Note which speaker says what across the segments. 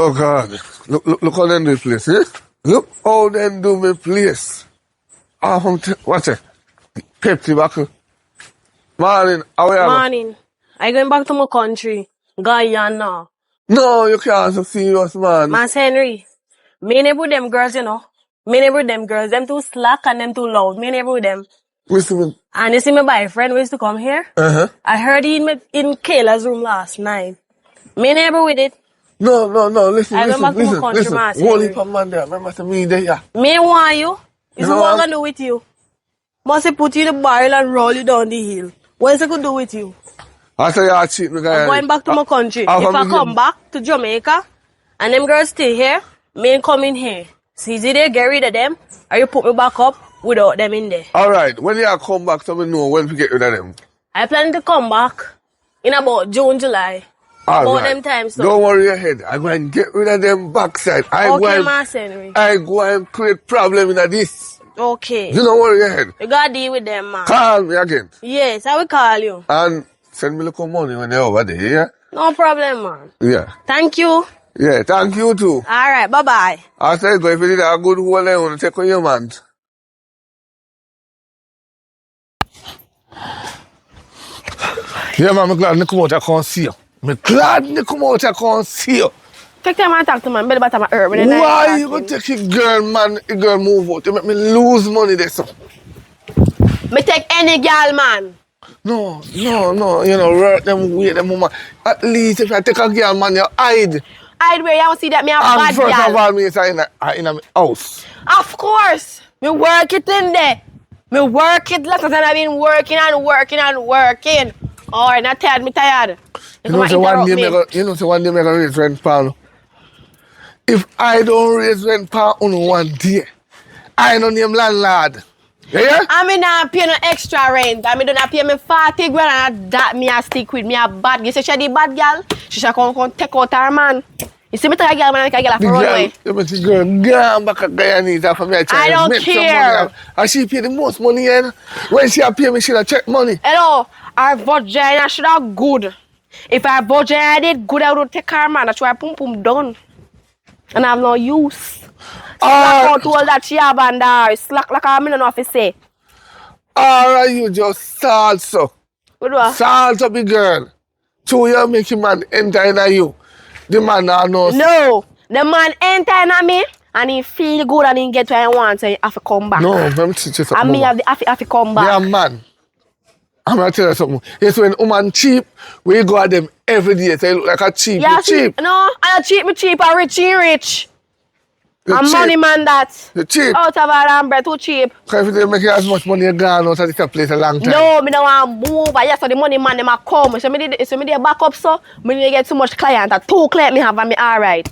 Speaker 1: Oh God. Look how them do the place, eh? Look how them do my place. What's it? Pepsi buckle. Morning, how are you?
Speaker 2: Morning. I going back to my country. Guyana.
Speaker 1: No, you can't so serious, man.
Speaker 2: Mas Henry. Me never with them girls, you know. Me never with them girls. Them too slack and them too loud. Me never with them.
Speaker 1: Listen.
Speaker 2: And you see my boyfriend who used to come here?
Speaker 1: Uh-huh.
Speaker 2: I heard he in Kayla's room last night. Me never with it.
Speaker 1: No, listen.
Speaker 2: I go back to my country, Mas
Speaker 1: Holy
Speaker 2: Henry.
Speaker 1: man there. Remember to me there, yeah.
Speaker 2: Me want you. It's
Speaker 1: You know
Speaker 2: what I'm
Speaker 1: what?
Speaker 2: gonna do with you. Must I put you in the barrel and roll you down the hill. What is I gonna do with you?
Speaker 1: I say you're cheap, me guy.
Speaker 2: I'm going back to my country. If I come back to Jamaica and them girls stay here, me ain't coming here. So is it there, get rid of them, or you put me back up without them in there?
Speaker 1: Alright, when you come back, so we know when to get rid of them.
Speaker 2: I plan to come back in about June, July. About them times. So.
Speaker 1: Don't worry your head. I'm going to get rid of them backside.
Speaker 2: Okay, Mas Henry.
Speaker 1: I go and create problem in this.
Speaker 2: Okay.
Speaker 1: You don't worry your head.
Speaker 2: You gotta deal with them, man.
Speaker 1: Call me again.
Speaker 2: Yes, I will call you.
Speaker 1: And send me little money when you're over there, yeah?
Speaker 2: No problem, man.
Speaker 1: Yeah.
Speaker 2: Thank you.
Speaker 1: Yeah, thank you too.
Speaker 2: Alright, bye-bye.
Speaker 1: I said, go if you did a good hole, I want to take on your man. Yeah, man, I'm glad you come out, I can't see you. I'm glad you come out, I can't see you.
Speaker 2: Take time and talk to man. Better about my herb.
Speaker 1: Why you gonna take a girl, man? A girl move out. You make me lose money there, so.
Speaker 2: Me take any girl, man.
Speaker 1: No. You know, work them, wait them, woman. At least if I take a girl, man, you hide.
Speaker 2: Hide where you don't see that me a bad girl.
Speaker 1: First of all, me is in a house.
Speaker 2: Of course. Me work it in there. Me work it less than I've been working. Alright, not tired, me tired.
Speaker 1: You know, so one day me gonna raise rent, Paul. If I don't raise rent per on one day, I don't name landlord. Yeah?
Speaker 2: I mean, I pay no extra rent. I mean, don't pay me 40 grand and that me a stick with me a bad. You say she the bad girl, she shall come take out her man. You see me take a girl, man, I take a girl for run away.
Speaker 1: You make the girl go back at Guyanese for me.
Speaker 2: I don't care.
Speaker 1: And she pay the most money, and when she pay me, she check money.
Speaker 2: Hello, our vagina should have good. If our vagina did good, I would take her man. That's why pum done. And I have no use. Slack out all that she have and slack like I don't know if I say.
Speaker 1: Alright, you just salsa.
Speaker 2: What do I?
Speaker 1: Salsa, big girl. So you make a man enter in you. The man knows.
Speaker 2: No, the man enter in me and he feel good and he get what he wants and he have to come back.
Speaker 1: No, let me teach you something.
Speaker 2: And me have to come back.
Speaker 1: Yeah, man. I'm gonna tell you something. Yes, when woman cheap, we go at them every day. So you look like a cheap.
Speaker 2: Yeah,
Speaker 1: you cheap.
Speaker 2: No, I'm cheap, I rich. I'm
Speaker 1: cheap.
Speaker 2: money man that.
Speaker 1: You cheap.
Speaker 2: Out of our bread, too cheap.
Speaker 1: Because if they make as much money, you're gone out of this place a long time.
Speaker 2: No, me don't want to move. Yes, so the money man, they might come. So me dey back up, so me need to get too much client. And 2 clients me have and me alright.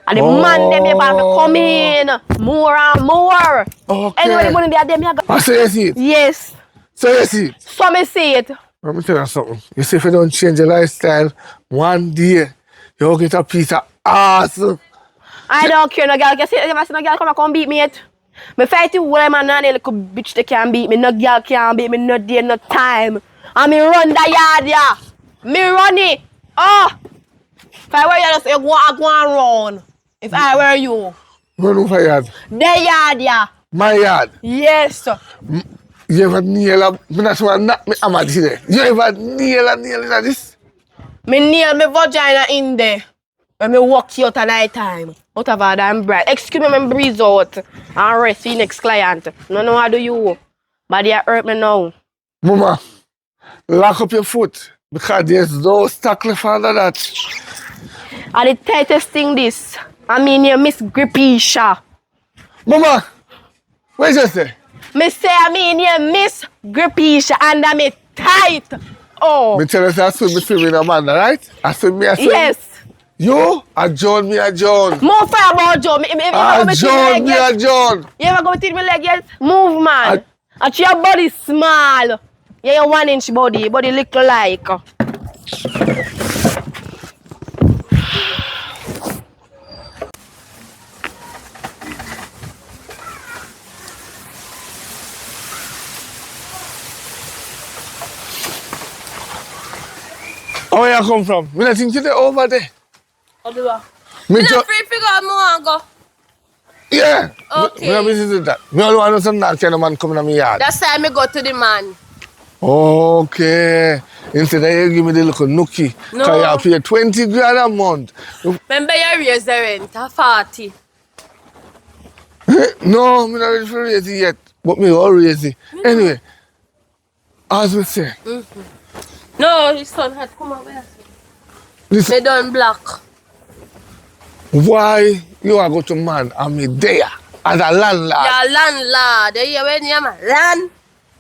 Speaker 2: And the man, them about to come in. More and more.
Speaker 1: Okay.
Speaker 2: Anyway, the money they are there, me have
Speaker 1: I say you see it?
Speaker 2: Yes.
Speaker 1: So you see it?
Speaker 2: So me see it.
Speaker 1: Let me tell you something. You see, if you don't change your lifestyle, one day, you'll get a piece of ass.
Speaker 2: I don't care, no girl. You see, if I see no girl come beat me yet. Me fight you with my nanny little bitch they can beat me. No girl can beat me, no day, no time. And me run the yard, yeah. Me run it. Oh! If I were you, just say, go and run. If I were you.
Speaker 1: Run over yard.
Speaker 2: The yard, yeah.
Speaker 1: My yard.
Speaker 2: Yes.
Speaker 1: You ever nail a... I'm not knock me hammer there. You ever nail in this?
Speaker 2: Me nail my vagina in there. When me walk you out at night time. Out of our damn bright. Excuse me, me breathe out. And rest the next client. No know how do you. But they hurt me now.
Speaker 1: Mama, lock up your foot. Because there's no stock left under that.
Speaker 2: And the tightest thing this. I mean you Miss Grippisha.
Speaker 1: Mama, what did you say?
Speaker 2: Me say I mean you Miss Grippisha and I'm tight. Oh.
Speaker 1: Me tell you that I swim in Amanda, right? I swim.
Speaker 2: Yes.
Speaker 1: You? A John, me a John.
Speaker 2: More fire about John.
Speaker 1: John, me a John.
Speaker 2: You ever go with my leg yet? Move, man. And your body small. Yeah, your 1 inch body look like.
Speaker 1: Where you come from? We don't think you're over there.
Speaker 2: What do you?
Speaker 1: Me
Speaker 2: You
Speaker 1: just,
Speaker 2: not free figure out more and go.
Speaker 1: yeah.
Speaker 2: Okay.
Speaker 1: Me visit that. Me only want some that kind of man coming to my yard.
Speaker 2: That's time me go to the man.
Speaker 1: Okay. Instead of you give me the little nookie.
Speaker 2: No.
Speaker 1: Because you pay 20 grand a month.
Speaker 2: Remember you raise the rent at 40.
Speaker 1: No, I'm not ready for raise it yet. But me will raise it. Anyway, as we say,
Speaker 2: No, his son had come over here.
Speaker 1: listen,
Speaker 2: They done black.
Speaker 1: why you are go to man and me there as a landlord?
Speaker 2: Your landlord. You hear when you're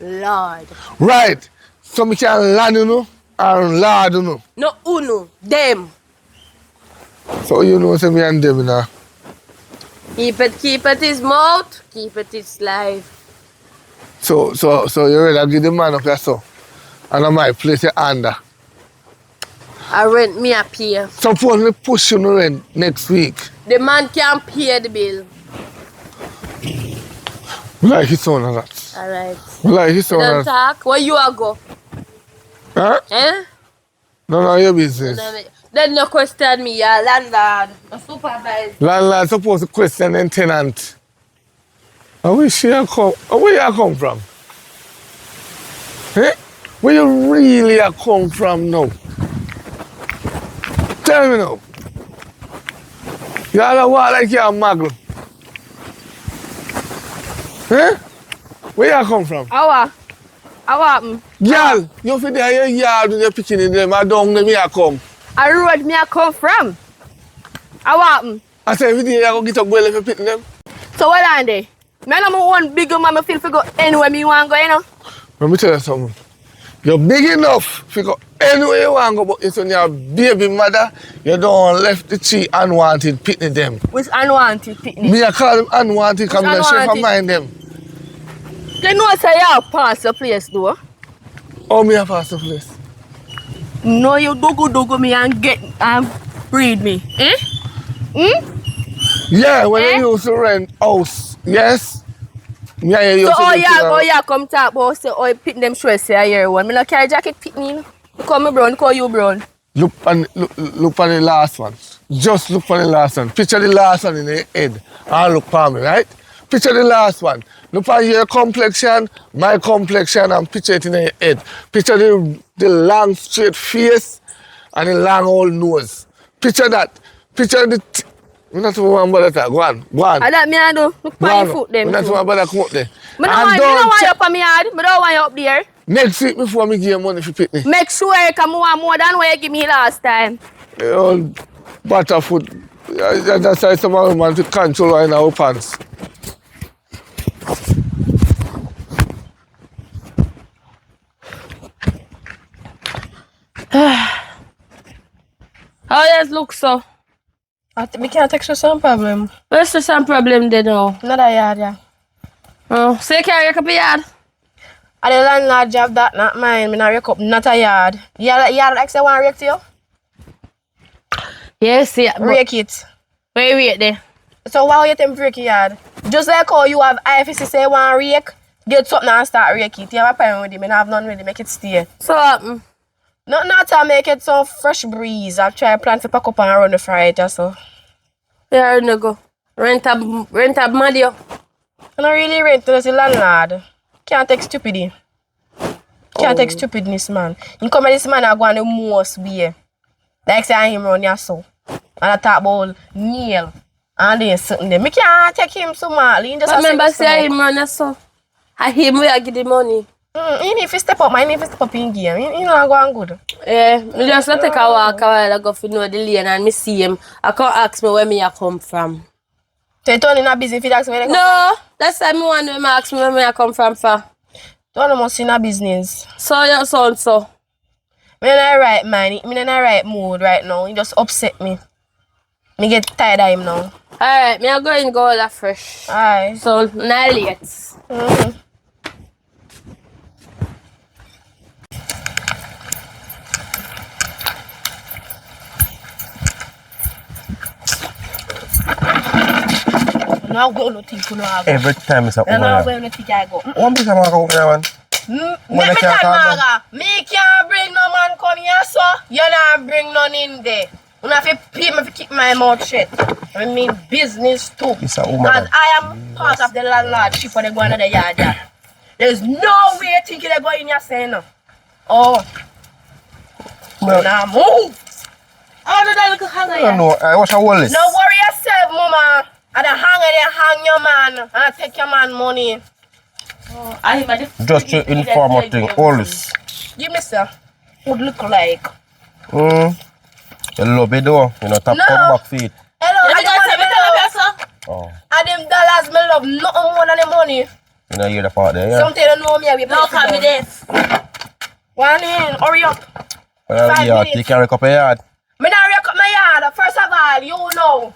Speaker 2: landlord.
Speaker 1: Right. So me can land you know and lord you know.
Speaker 2: No uno. Them.
Speaker 1: So you know say me and them now.
Speaker 2: Keep it his mouth. Keep it his life.
Speaker 1: So you ready to give the man up your son? And I might place your under.
Speaker 2: I rent me a pay.
Speaker 1: Suppose me push you no rent next week.
Speaker 2: The man can pay the bill.
Speaker 1: We like his son of that.
Speaker 2: Alright.
Speaker 1: We like his son
Speaker 2: Don't
Speaker 1: of that.
Speaker 2: talk. Where you a go?
Speaker 1: Huh?
Speaker 2: Eh?
Speaker 1: No, your business.
Speaker 2: Then no question me, your landlord. A supervisor.
Speaker 1: Landlord supposed to question the tenant. Where you come from? Eh? Where you really a come from now? Tell me now. You all walk like you're a muggle. Eh? Where you come from?
Speaker 2: How happen?
Speaker 1: Girl, you fit there your yard with your picking in them and down them here come.
Speaker 2: A road me a come from. How happen?
Speaker 1: I say every day you go get up well if you picking them.
Speaker 2: So what on there? Me no more one big man, me feel to go anywhere me want go, you know?
Speaker 1: Let me tell you something. You're big enough to go anywhere you want to go, but it's when you're a baby mother, you don't left the tree unwanted picking them.
Speaker 2: Which unwanted picnic?
Speaker 1: Me I call them unwanted because I'm not sure if I mind them.
Speaker 2: You know say you pass the place though.
Speaker 1: Oh, me a pass the place.
Speaker 2: No, you dogo me and get and breed me. Eh?
Speaker 1: Yeah, when you used to rent house, yes? Yeah, you used
Speaker 2: So
Speaker 1: to rent
Speaker 2: come talk about say you pick them stress say year one. Me no carry jacket pick me. You call me brown, call you brown.
Speaker 1: Look on the last one. Just look on the last one. Picture the last one in the head and look for me, right? Picture the last one. Look at your complexion, my complexion, and picture it in your head. Picture the long straight face and the long old nose. Picture that. Picture the... I'm not talking about that. Go on.
Speaker 2: I that me I do. Look for your foot them.
Speaker 1: I'm not talking about that. Come up there.
Speaker 2: Me don't want you up on me yard. Me don't want you up there.
Speaker 1: Next week before me give you money if you pick me.
Speaker 2: Make sure you come more than what you give me last time.
Speaker 1: The old butterfoot. That's why some of man to control in our pants.
Speaker 2: How does look so?
Speaker 3: We can't take some problem.
Speaker 2: What's the some problem there now?
Speaker 3: Another yard, yeah.
Speaker 2: Oh, so you carry your yard?
Speaker 3: And the landlord job that, not mine. Me not rake up, not a yard. Yard like say one rake to you?
Speaker 2: Yes, yeah.
Speaker 3: Rake it.
Speaker 2: Wait there.
Speaker 3: So why you think break your yard? Just like how you have IFC say one rake, get something and start rake it. You have a parent with it, I have none with it, make it stay.
Speaker 2: So
Speaker 3: Not to make it some fresh breeze. I try plan to pack up and run the fry just so.
Speaker 2: there you go. Rent a mad you.
Speaker 3: I don't really rent to the landlord. Can't take stupidity. Can't take stupidness, man. You come and this man I go on the most way. Like say him run your soul. And I talk about nail. And then something there. Me can't take him so madly. He just
Speaker 2: I remember say him run so. I him where I give the money.
Speaker 3: He need to step up, man. He need to step up in game. He not going good.
Speaker 2: Yeah, me just not take a walk a while ago to know the lane and me see him. I can't ask me where me I come from.
Speaker 3: So you turn in a busy if you ask me where they come
Speaker 2: No, that's why me want to ask me where me I come from for.
Speaker 3: from. Don't must in a business.
Speaker 2: So your son so.
Speaker 3: Me in the right mind. Me in the right mood right now. He just upset me. Me get tired of him now.
Speaker 2: Alright, me I go and go all fresh.
Speaker 3: Aye.
Speaker 2: So now late.
Speaker 3: Now go no think you know I go.
Speaker 4: Every time it's a
Speaker 3: And now
Speaker 4: woman.
Speaker 3: go no think I go.
Speaker 4: One piece of man come here, man.
Speaker 3: Let me tell Maga, me can't bring no man come here, so you not bring none in there. You have to pay me to keep my mouth shut. I mean business too.
Speaker 4: It's a woman.
Speaker 3: Because I am part of the landlordship when they go into the yard. There's no way thinking they go in your saying no. Oh. Now move.
Speaker 2: Oh, no, look how
Speaker 4: I don't know. I watch a wall list.
Speaker 3: No worry yourself, mama. And the hanger they hang your man and take your man money.
Speaker 4: Just to inform a thing. Always.
Speaker 3: Give me sir. Would look like.
Speaker 4: You love it though. You know, tap
Speaker 3: No.
Speaker 4: come back feet.
Speaker 3: Hello, I don't
Speaker 4: Oh.
Speaker 3: and them dollars me love nothing more than the money.
Speaker 4: You know, hear the part there, yeah?
Speaker 3: Something you know me, I will
Speaker 2: No, call me this.
Speaker 3: One in, hurry up.
Speaker 4: Well,
Speaker 3: 5
Speaker 4: yeah,
Speaker 3: minutes.
Speaker 4: you can recover your yard.
Speaker 3: Me not wreck up my yard. First of all, you know.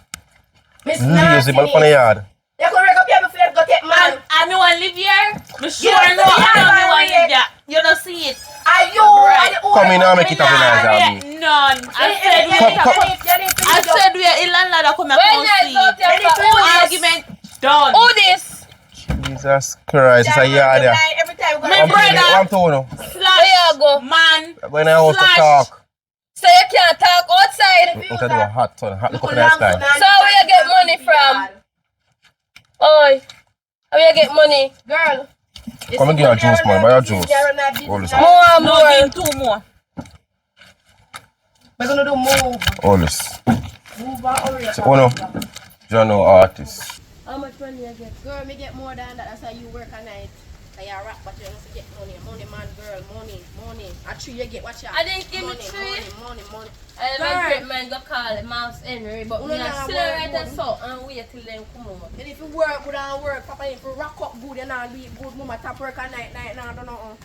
Speaker 3: Miss
Speaker 4: Lazy man on the yard.
Speaker 3: You can wreck up here before you go take man.
Speaker 2: I know I live here. Me sure
Speaker 3: You
Speaker 2: know
Speaker 3: don't see
Speaker 2: I know me
Speaker 3: it,
Speaker 2: want live here. You don't see it.
Speaker 3: Are you
Speaker 2: Right.
Speaker 3: the
Speaker 4: Come in and make it up in our
Speaker 2: Yeah,
Speaker 4: yard.
Speaker 2: none. I said we are in landlord come and come see. Argument done.
Speaker 3: Who this?
Speaker 4: Jesus Christ, it's a yard there.
Speaker 3: Every time we
Speaker 2: My
Speaker 3: go
Speaker 2: brother.
Speaker 4: One to know.
Speaker 2: Slash
Speaker 3: you go?
Speaker 2: man.
Speaker 4: I'm going to house to
Speaker 2: Slash.
Speaker 4: talk.
Speaker 3: So you can't talk outside.
Speaker 4: I'm going to do a hot sun. Hot look up in the sky.
Speaker 3: So where you get money from? Oi. Where you get money? Girl.
Speaker 4: Come and give her juice, man. Buy her juice. All this.
Speaker 3: More and
Speaker 2: No,
Speaker 3: more.
Speaker 2: give 2 more.
Speaker 3: We're gonna do move.
Speaker 4: All this.
Speaker 3: Move and hurry up.
Speaker 4: So, oh no. You know artist.
Speaker 3: How much money you get? Girl, me get more than that. That's how you work at night. So you rap, but you don't get money. Money, man, girl. Money, money. At 3 you get what you
Speaker 2: I didn't give me
Speaker 3: money,
Speaker 2: 3.
Speaker 3: money, money.
Speaker 2: My great man go call it Mouse Henry, but we
Speaker 3: No,
Speaker 2: are
Speaker 3: no,
Speaker 2: still
Speaker 3: work,
Speaker 2: right
Speaker 3: work.
Speaker 2: and so and wait till them come over.
Speaker 3: And if you work good and work, Papa, if you rock up good, you not be good. Mama, top work at night, now, I don't know.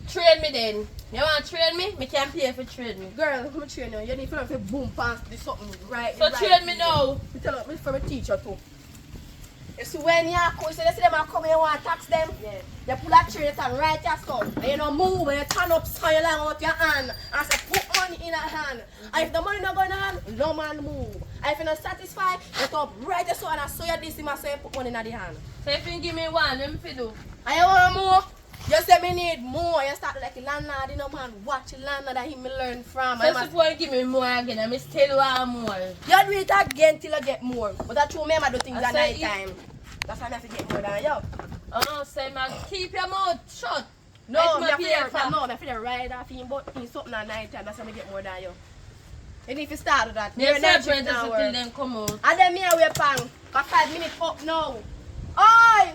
Speaker 2: Train me then. You want to train me? Me can pay for train me.
Speaker 3: Girl, I'm train you. You need to learn to boom past this something right.
Speaker 2: So
Speaker 3: right.
Speaker 2: train me now.
Speaker 3: Me tell you, me from a teacher too. You see when you come, so they see them are coming, you want to tax them. Yeah. You pull that train and right your stuff. And you don't move and you turn up so you line out your hand and say put money in your hand. And if the money not going on, no man move. And if you're not satisfied, you talk right your soul and I saw you this him and so you put money in the hand.
Speaker 2: So if you give me 1, let me do.
Speaker 3: And you want more? You say me need more. You start like a landlord, you know man. Watch a landlord that he me learn from.
Speaker 2: So if you give me more again, I must tell you one more.
Speaker 3: You do it again till you get more. But that's true, me I do things
Speaker 2: I
Speaker 3: at
Speaker 2: say
Speaker 3: night time. That's why I have to get more than you.
Speaker 2: Oh, say man, keep your mouth shut.
Speaker 3: No,
Speaker 2: It's
Speaker 3: me
Speaker 2: my
Speaker 3: have to
Speaker 2: beer,
Speaker 3: no, I feel right off him, but in something at night time, that's why I get more than you. And if you start with that,
Speaker 2: Me
Speaker 3: you're not
Speaker 2: separate
Speaker 3: now.
Speaker 2: until them come out.
Speaker 3: And then me and we pang. Got 5 minutes up now. Oi!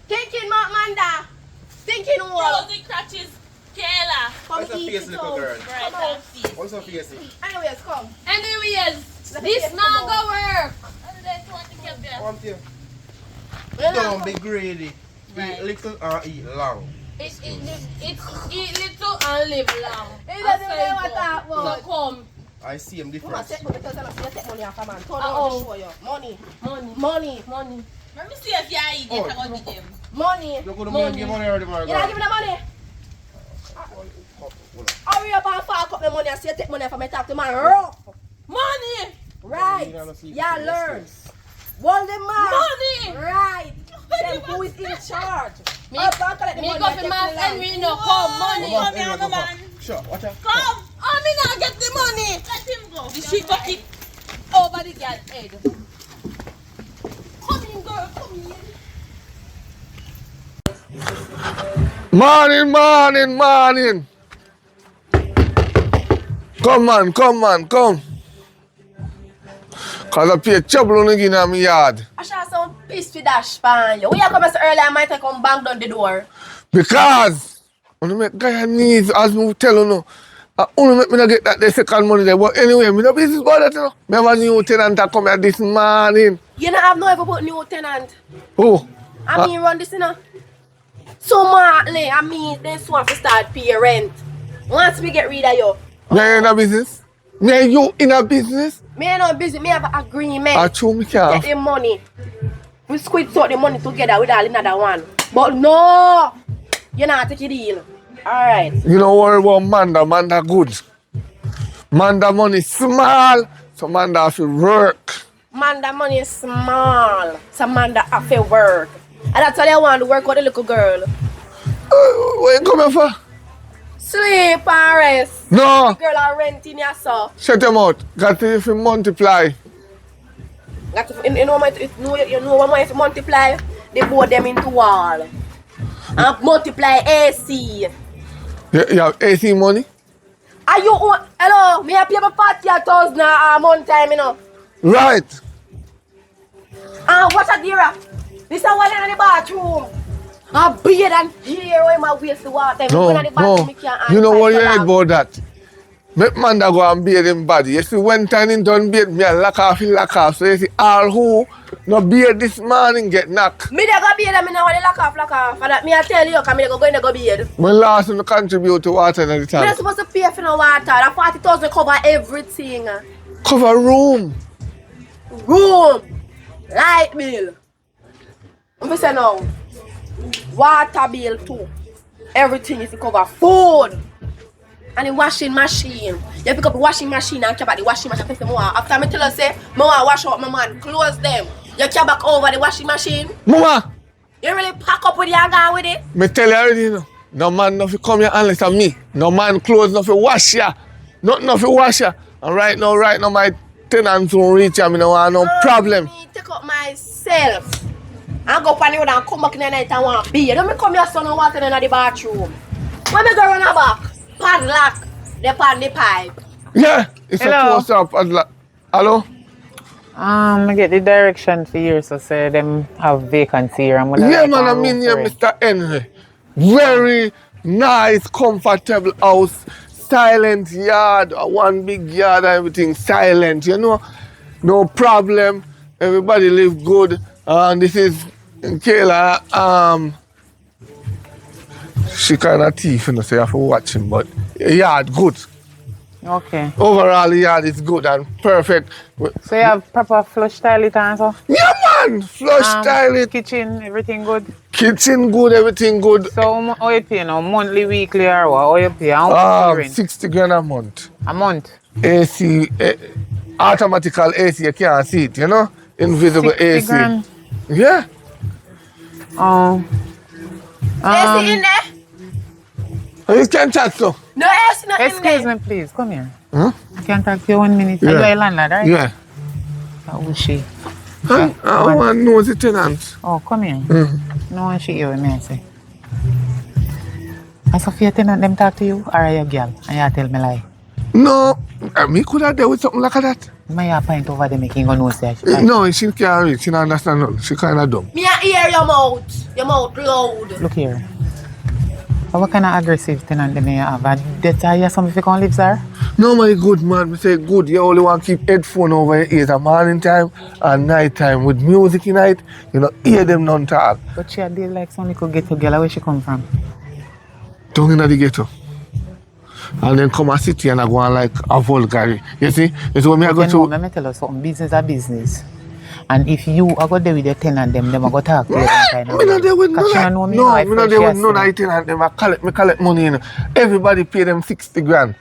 Speaker 3: Thinking, Manda. Thinking what?
Speaker 2: the crutches, Kayla.
Speaker 3: Come
Speaker 4: What's her
Speaker 3: eat
Speaker 4: face
Speaker 3: it
Speaker 4: look,
Speaker 3: out.
Speaker 4: girl?
Speaker 3: Come out.
Speaker 4: What's her face?
Speaker 3: Anyways, come.
Speaker 2: Anyways,
Speaker 3: Let
Speaker 2: this
Speaker 3: me
Speaker 2: not
Speaker 3: come
Speaker 2: go work.
Speaker 4: Come here.
Speaker 3: You know,
Speaker 4: Don't be greedy.
Speaker 2: Right.
Speaker 4: Eat little and eat long.
Speaker 2: It's eat little and live long.
Speaker 3: It doesn't matter what that was.
Speaker 2: So come.
Speaker 4: I see him
Speaker 3: Mama
Speaker 4: different.
Speaker 3: said, but because I see you take money off a man. Turn
Speaker 2: Uh-oh.
Speaker 3: around to show you. Money.
Speaker 2: Money.
Speaker 3: Money.
Speaker 2: Money.
Speaker 5: Let me see if you eat
Speaker 4: Oh.
Speaker 5: it. I got them.
Speaker 3: Money.
Speaker 4: Look at the
Speaker 2: Money.
Speaker 4: money. Give money already, my
Speaker 3: You not
Speaker 4: girl.
Speaker 3: giving the money? Hurry up and fuck up the money and say you take money from me talk to man. Rough.
Speaker 2: Money.
Speaker 3: Right. Yeah, learn. Hold the man.
Speaker 2: Money.
Speaker 3: Right. Then who is in charge?
Speaker 2: Me-
Speaker 3: Up and collect the
Speaker 2: Me
Speaker 3: money
Speaker 2: go
Speaker 3: and
Speaker 2: for
Speaker 3: take
Speaker 2: my
Speaker 3: the
Speaker 2: friend,
Speaker 3: land.
Speaker 2: we no come money.
Speaker 4: Come here, go back. Sure, watch out.
Speaker 2: Come. Oh, me not get the money.
Speaker 5: Let him go.
Speaker 2: The shit bucket over the girl head. Come in, girl. Come in.
Speaker 1: Morning, morning, morning. Come man, come. Cause I pay trouble on again in my yard.
Speaker 3: I shall some pissed with that span. We are coming so early, I might have come bang down the door.
Speaker 1: Because when I make guy needs, as me tell you no, I only make me not get that the second money there. But anyway, me no business about that, you know. Me have a new tenant that come here this morning.
Speaker 3: You don't have no ever put new tenant.
Speaker 1: Oh,
Speaker 3: I mean, run this, you know. So smartly, I mean, this one to start pay rent. Once we get rid of you,
Speaker 1: me in a business? Me and you in a business?
Speaker 3: me ain't no busy, me have an agreement.
Speaker 1: I true me can't.
Speaker 3: Get the money. We squeeze out the money together with all another one. But no, you not take a deal. Alright.
Speaker 1: You know worry about Manda good. Manda money small, so Manda have to work.
Speaker 3: Man, that money is small. So man, that have to work. And that's all I want to work with the little girl.
Speaker 1: What you coming for?
Speaker 2: Sleep and rest.
Speaker 1: No.
Speaker 2: The girl are renting your so.
Speaker 1: Shut your mouth. Got to if you multiply.
Speaker 2: You know when you multiply, they board them into wall. And multiply AC.
Speaker 1: You have AC money?
Speaker 2: Are you hello? Me I pay my 40,000 a month time, you know.
Speaker 1: Right.
Speaker 2: And what's that here? This is one in the bathroom. I beard and here where my waste the water.
Speaker 1: No. You know what you heard about that? Make man that go and bathe him body. You see, when time him done bathe, me a lock off. So you see, all who no bathe this morning get knocked.
Speaker 2: Me dey go bathe and me no want to lock off. For that me I tell you, cause me dey go in the go bathe.
Speaker 1: When last time you contribute to water in the
Speaker 2: Me
Speaker 1: time?
Speaker 2: not supposed to pay for no water. That 40,000 cover everything.
Speaker 1: Cover room.
Speaker 2: Room, light bill. I'm say now, water bill too. Everything is to cover food. And the washing machine. You pick up the washing machine and carry back the washing machine. After I tell her say, I wash out my man, close them. You carry back over the washing machine.
Speaker 1: Mama,
Speaker 2: You really pack up with the and with it.
Speaker 1: me tell you already, you know. No man no fi come here unless I'm me. No man clothes no fi wash ya. Nothing no fi wash ya. And right now my tenants won't reach ya. Me no want no problem.
Speaker 2: Me take up myself. I go up on the road and come back in the night and want to be. Don't me come here so no water in the bathroom. When me go run a back, padlock, the pan the pipe.
Speaker 1: Yeah, it's
Speaker 6: Hello.
Speaker 1: a close up. Hello?
Speaker 6: I get the direction for you, so say them have vacancy here.
Speaker 1: Yeah, man, I mean, yeah, Mr. Henry. Very nice, comfortable house, silent yard, one big yard, everything silent, you know. No problem. Everybody live good. And this is Kayla. She kind of thief, you know, so you have to watch him, but yard good.
Speaker 6: Okay.
Speaker 1: Overall, the yard is good and perfect.
Speaker 6: So you have proper flush toilet and so?
Speaker 1: Yeah, man, flush toilet,
Speaker 6: Kitchen, everything good?
Speaker 1: kitchen good, everything good.
Speaker 6: So how you pay now? Monthly, weekly or what? How you pay? How much you rent?
Speaker 1: 60 grand a month.
Speaker 6: A month?
Speaker 1: AC, automatical AC, you can't see it, you know? Invisible
Speaker 6: 60
Speaker 1: AC.
Speaker 6: grand?
Speaker 1: Yeah.
Speaker 2: AC in there?
Speaker 1: You can chat, so.
Speaker 2: No AC not in
Speaker 6: Excuse
Speaker 2: there.
Speaker 6: me, please. Come here.
Speaker 1: Huh?
Speaker 6: I can talk to you 1 minute.
Speaker 1: Yeah.
Speaker 6: Are you a landlord, right?
Speaker 1: Yeah.
Speaker 6: Who is she?
Speaker 1: I want to know the tenant.
Speaker 6: Oh, come here. No one shit you with me, I say. As of your tenant, them talk to you, or are you a girl? And you tell me lie.
Speaker 1: No, me could have dealt with something like that.
Speaker 6: My point over there making go no say.
Speaker 1: No, she can't read. She don't understand nothing. She kind of dumb.
Speaker 2: Me a hear your mouth. Your mouth loud.
Speaker 6: Look here. What kind of aggressive tenant them you have? And that's how you some if you can't live, sir?
Speaker 1: No, my good man. We say good. You only want to keep headphone over your ears at morning time and night time with music in night. You know, hear them none talk.
Speaker 6: But she did like some little ghetto girl. Where she come from?
Speaker 1: Down in the ghetto. And then come a city and I go on like a vulgar. You see? It's when me I go
Speaker 6: You know,
Speaker 1: to.
Speaker 6: let me tell you something. Business are business. And if you are going there with your tenant, them are going to talk to you. Kind of
Speaker 1: Me not there with
Speaker 6: Cause she don't know me.
Speaker 1: no,
Speaker 6: I
Speaker 1: me not there with none of it and them. I collect money. You know. Everybody pay them 60 grand.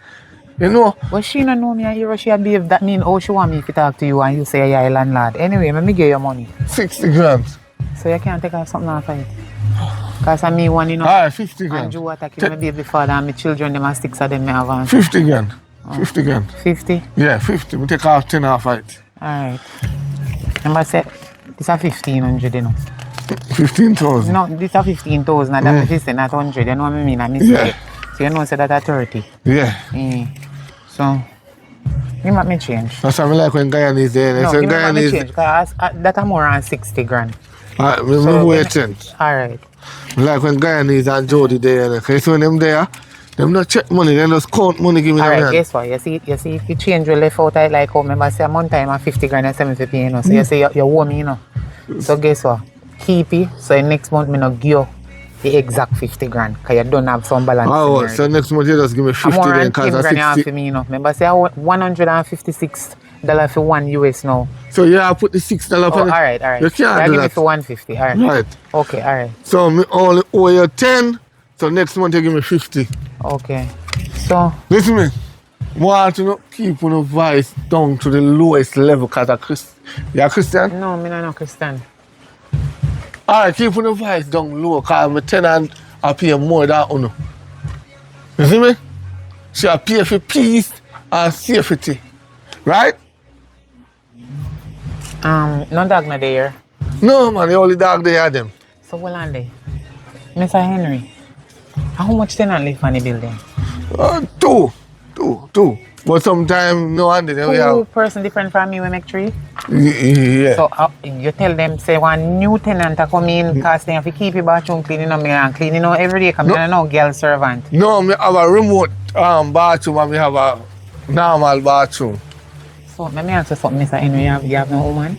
Speaker 1: You know?
Speaker 6: But she don't know me. I hear she behave. That mean oh she want me to talk to you and you say you're a landlord. Anyway, let me give you money.
Speaker 1: 60 grand.
Speaker 6: So you can't take off something off of it. Because I me one, you know.
Speaker 1: Alright, 50
Speaker 6: And
Speaker 1: grand.
Speaker 6: you attack you, my baby father and my children, them are 6 of them I have on.
Speaker 1: 50 grand. 50 grand.
Speaker 6: 50?
Speaker 1: Yeah, 50. We take off 10 off it.
Speaker 6: Alright. Remember say, this are 1,500, you know.
Speaker 1: 15,000.
Speaker 6: No, this are 15,000 and that's 50, not 100. You know what I mean? I miss
Speaker 1: Yeah.
Speaker 6: it. So you know say that are 30.
Speaker 1: Yeah.
Speaker 6: So, you make me change.
Speaker 1: That's why I like when Guyanese there.
Speaker 6: No,
Speaker 1: So
Speaker 6: you make me
Speaker 1: Guyanese.
Speaker 6: change because that are more than 60 grand.
Speaker 1: Me waiting.
Speaker 6: Alright.
Speaker 1: Like when Guyanese and Jody there. Because when them there, them not check money. They just count money, give me them.
Speaker 6: Alright, guess what? You see, if you change your left out, I like how remember say a month time and 50 grand and 750, you know. So you say you owe me, you know. So guess what? Keep it. So next month, me not give you the exact 50 grand because you don't have some balance.
Speaker 1: Oh, so next month you just give me 50
Speaker 6: more
Speaker 1: then
Speaker 6: than 10
Speaker 1: because
Speaker 6: grand you have
Speaker 1: 60.
Speaker 6: for me, you know. Remember say I want $156 for $1 now.
Speaker 1: So you have put the $6
Speaker 6: Oh,
Speaker 1: on it.
Speaker 6: alright.
Speaker 1: You can't do
Speaker 6: give me
Speaker 1: that.
Speaker 6: for 150. Alright.
Speaker 1: Right.
Speaker 6: Okay, alright.
Speaker 1: So me only owe you 10. So next month you give me 50.
Speaker 6: Okay. So,
Speaker 1: Listen me. Want to know, keep your voice down to the lowest level because you're a Christian?
Speaker 6: no, me not no Christian.
Speaker 1: Alright, keep your voice down low because my tenant I pay more than uno. You see me? She a pay for peace and safety. Right?
Speaker 6: No dog not there.
Speaker 1: No, man, the only dog they had them.
Speaker 6: So well on there. Mr. Henry, how much tenant live on the building?
Speaker 1: Two. But sometimes no one we have.
Speaker 6: Two person different from me we make three.
Speaker 1: Yeah.
Speaker 6: So you tell them say one new tenant to come in because they have to keep your bathroom clean, and cleaning every day because I don't know girl servant.
Speaker 1: No, me have a remote bathroom and we have a normal bathroom.
Speaker 6: So let me ask you something, Mr. Henry, you have no woman?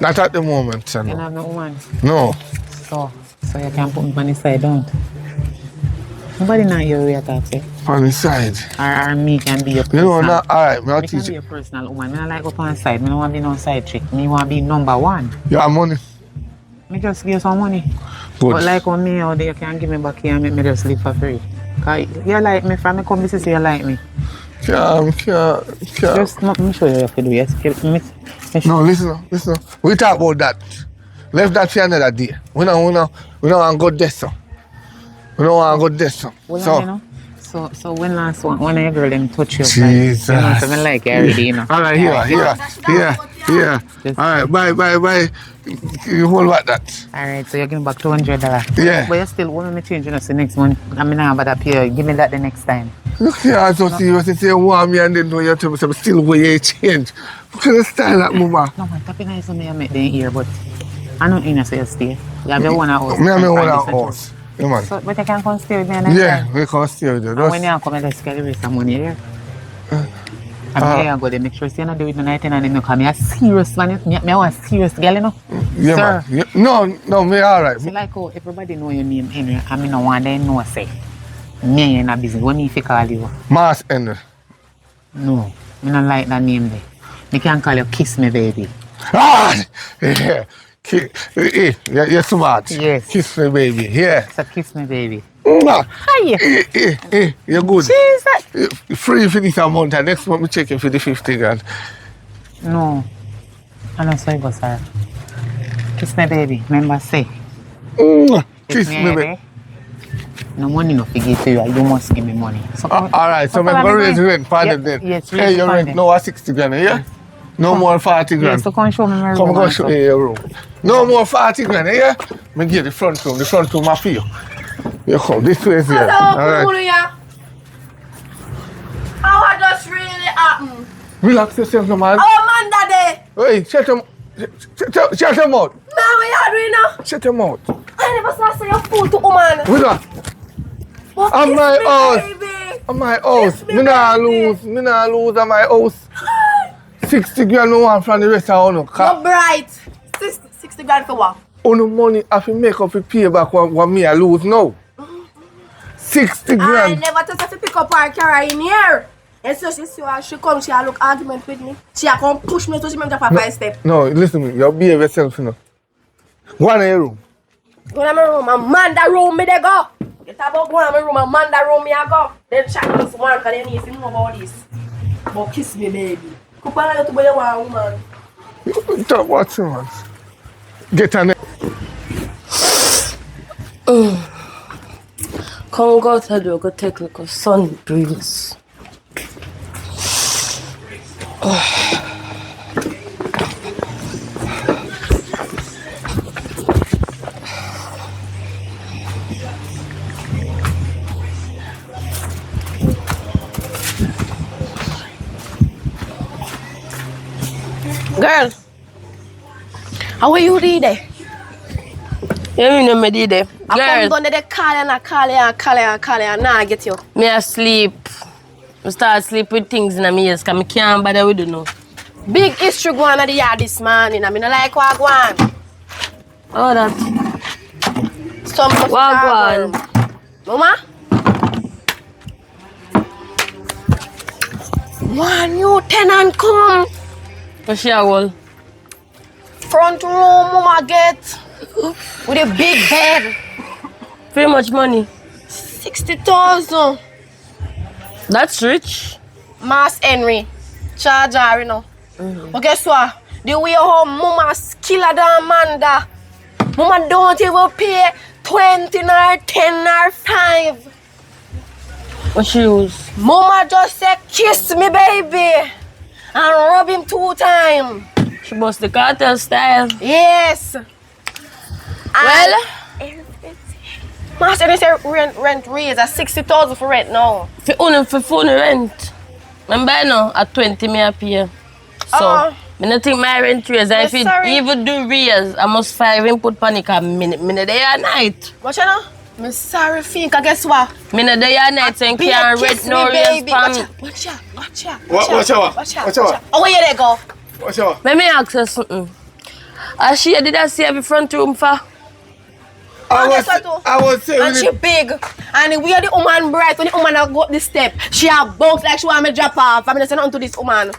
Speaker 1: Not at the moment, son.
Speaker 6: You don't have no woman?
Speaker 1: No.
Speaker 6: So you can put me on the side, don't? Nobody not your way talk say.
Speaker 1: On the side.
Speaker 6: Or me can be your
Speaker 1: You
Speaker 6: personal.
Speaker 1: know, not alright, me
Speaker 6: Me
Speaker 1: teach
Speaker 6: can be
Speaker 1: you.
Speaker 6: your personal woman. I don't like up on the side. I don't want to be no side chick. Me want to be number one.
Speaker 1: You have money.
Speaker 6: Me just give you some money.
Speaker 1: Good.
Speaker 6: But like on me out there, you can give me back here and make me just live for free. Cause you like me, from me come visit you like me.
Speaker 1: Can't.
Speaker 6: Just let me show you what you do, yes?
Speaker 1: No, listen. We talk about that. Left that for another day. We don't want to go there, so. We don't want to go there, so.
Speaker 6: Well, you know? So when last one, when a girl them touch you,
Speaker 1: Jesus.
Speaker 6: like, you know, something like you already, you know.
Speaker 1: All right, here.
Speaker 6: Just-
Speaker 1: All right, bye. You hold back that.
Speaker 6: Alright, so you're giving back $200.
Speaker 1: Yeah.
Speaker 6: But you still want me to change, you know, so next month, I mean, about that pay, give me that the next time.
Speaker 1: Look here, I just see you say you want me and then know you tell me some still way you change. Look at the style that mama.
Speaker 6: No, man, tapping nice on me, I make them here, but I don't know, so you stay. You have your own house.
Speaker 1: Me and my
Speaker 6: and
Speaker 1: own
Speaker 6: find this
Speaker 1: house. Yeah, man.
Speaker 6: So, but you can come stay with me next
Speaker 1: Yeah,
Speaker 6: time.
Speaker 1: we can stay with you.
Speaker 6: And when you come, let's get the some money here. I'm here, I go there, make sure you're not doing the night and then come. You're serious, man. I want a serious girl, you know?
Speaker 1: Yeah,
Speaker 6: Sir.
Speaker 1: man. Yeah. No, me alright.
Speaker 6: See, like, oh, everybody know your name, Henry. I mean, no one they know, say, me in a business. What me if I call you?
Speaker 1: Mass Henry.
Speaker 6: No, I don't like that name there. Me can call you Kiss Me Baby.
Speaker 1: Ah! Yeah. You're smart.
Speaker 6: Yes.
Speaker 1: Kiss me, baby. Yeah.
Speaker 6: So Kiss Me Baby.
Speaker 1: Mwah.
Speaker 6: Hi.
Speaker 1: You're good.
Speaker 6: Jesus.
Speaker 1: Free for this amount and next month we check you for the 50 grand.
Speaker 6: No. I don't say go, sir. Kiss Me Baby. Remember say.
Speaker 1: Mwah.
Speaker 6: If
Speaker 1: Kiss
Speaker 6: me
Speaker 1: me,
Speaker 6: are
Speaker 1: baby.
Speaker 6: there, no money no figure to you. You must give me money. So,
Speaker 1: Alright, so I'm
Speaker 6: follow
Speaker 1: going to
Speaker 6: me,
Speaker 1: raise
Speaker 6: boy.
Speaker 1: rent for
Speaker 6: Yeah,
Speaker 1: them then.
Speaker 6: yes,
Speaker 1: Hey,
Speaker 6: raise
Speaker 1: your
Speaker 6: for
Speaker 1: rent
Speaker 6: them.
Speaker 1: now 60 grand, yeah? No more 40
Speaker 6: yeah,
Speaker 1: grand.
Speaker 6: so come show me my room.
Speaker 1: Come go
Speaker 6: and
Speaker 1: show
Speaker 6: stuff.
Speaker 1: me your room. No more 40 grand, yeah? Me give the front room I feel. You come this way here. Alright.
Speaker 2: How I just really happened?
Speaker 1: Relax yourself, no man.
Speaker 2: Oh, man, daddy.
Speaker 1: Hey, shut your mouth.
Speaker 2: Now what you doing now?
Speaker 1: Shut your mouth.
Speaker 2: I never saw say you fool to woman.
Speaker 1: With that.
Speaker 2: But
Speaker 1: On
Speaker 2: kiss
Speaker 1: my
Speaker 2: me,
Speaker 1: house.
Speaker 2: baby.
Speaker 1: On my house.
Speaker 2: me,
Speaker 1: Me nah
Speaker 2: baby.
Speaker 1: lose on my house. 60 grand no one from the rest of you.
Speaker 2: You're bright. 60 grand for what?
Speaker 1: Only money I fi make up to pay back what me I lose now. 60
Speaker 2: I
Speaker 1: grand.
Speaker 2: never thought to pick up her car in here. And so she come, she a look argument with me. She a come push me to she make drop a 5 step.
Speaker 1: No, listen to me. You behave yourself, you know. Go on in your room.
Speaker 2: Go in my room, Amanda room me they go. You talk about going in my room, Amanda room me I go. Then check this one because they need to know about this. But kiss me, baby. Come on, you to be a woman.
Speaker 1: Stop watching, man. Get on it.
Speaker 2: Come go to the go take like a sun breeze. Girl, how are you today?
Speaker 3: You mean me did it?
Speaker 2: I come
Speaker 3: Girl,
Speaker 2: down there, they call and now I get you.
Speaker 3: me asleep. I start sleep with things in my ears because I can't bother with it now.
Speaker 2: Big history going on the yard this morning. I mean, I like what go on.
Speaker 3: Oh, that.
Speaker 2: Some
Speaker 3: What go on?
Speaker 2: Mama? One new tenant come.
Speaker 3: What's she a wall?
Speaker 2: Front room, mama get. With a big bed.
Speaker 3: Pretty much money.
Speaker 2: 60,000.
Speaker 3: That's rich.
Speaker 2: Mass Henry. Charge her, you know. But guess what? The way how mama skiller than Amanda. Mama don't even pay 20 nor 10 nor 5.
Speaker 3: What she use?
Speaker 2: Mama just said kiss me baby and rub him 2 times.
Speaker 3: She bust the cartel style.
Speaker 2: Yes.
Speaker 3: Well,
Speaker 2: Master, they say rent raise at 60,000 for rent now.
Speaker 3: for phone rent. Remember no, at 20 me a pay. So, I don't think my rent raise. If it
Speaker 2: sorry.
Speaker 3: even do raise, I must 5 input panic a minute day and night.
Speaker 2: What you know? I'm sorry, Fink. Guess what?
Speaker 3: Minute day and night saying can't rent no raise pan.
Speaker 2: Watch out.
Speaker 1: Watch out.
Speaker 2: Oh, where you there go?
Speaker 1: Watch out.
Speaker 3: Let me ask you something. As she did I see every front room for?
Speaker 1: I was saying.
Speaker 2: And she big. And we are the woman bright. When the woman go up the step, she have bounce like she want me drop off. I'm not saying nothing to this woman.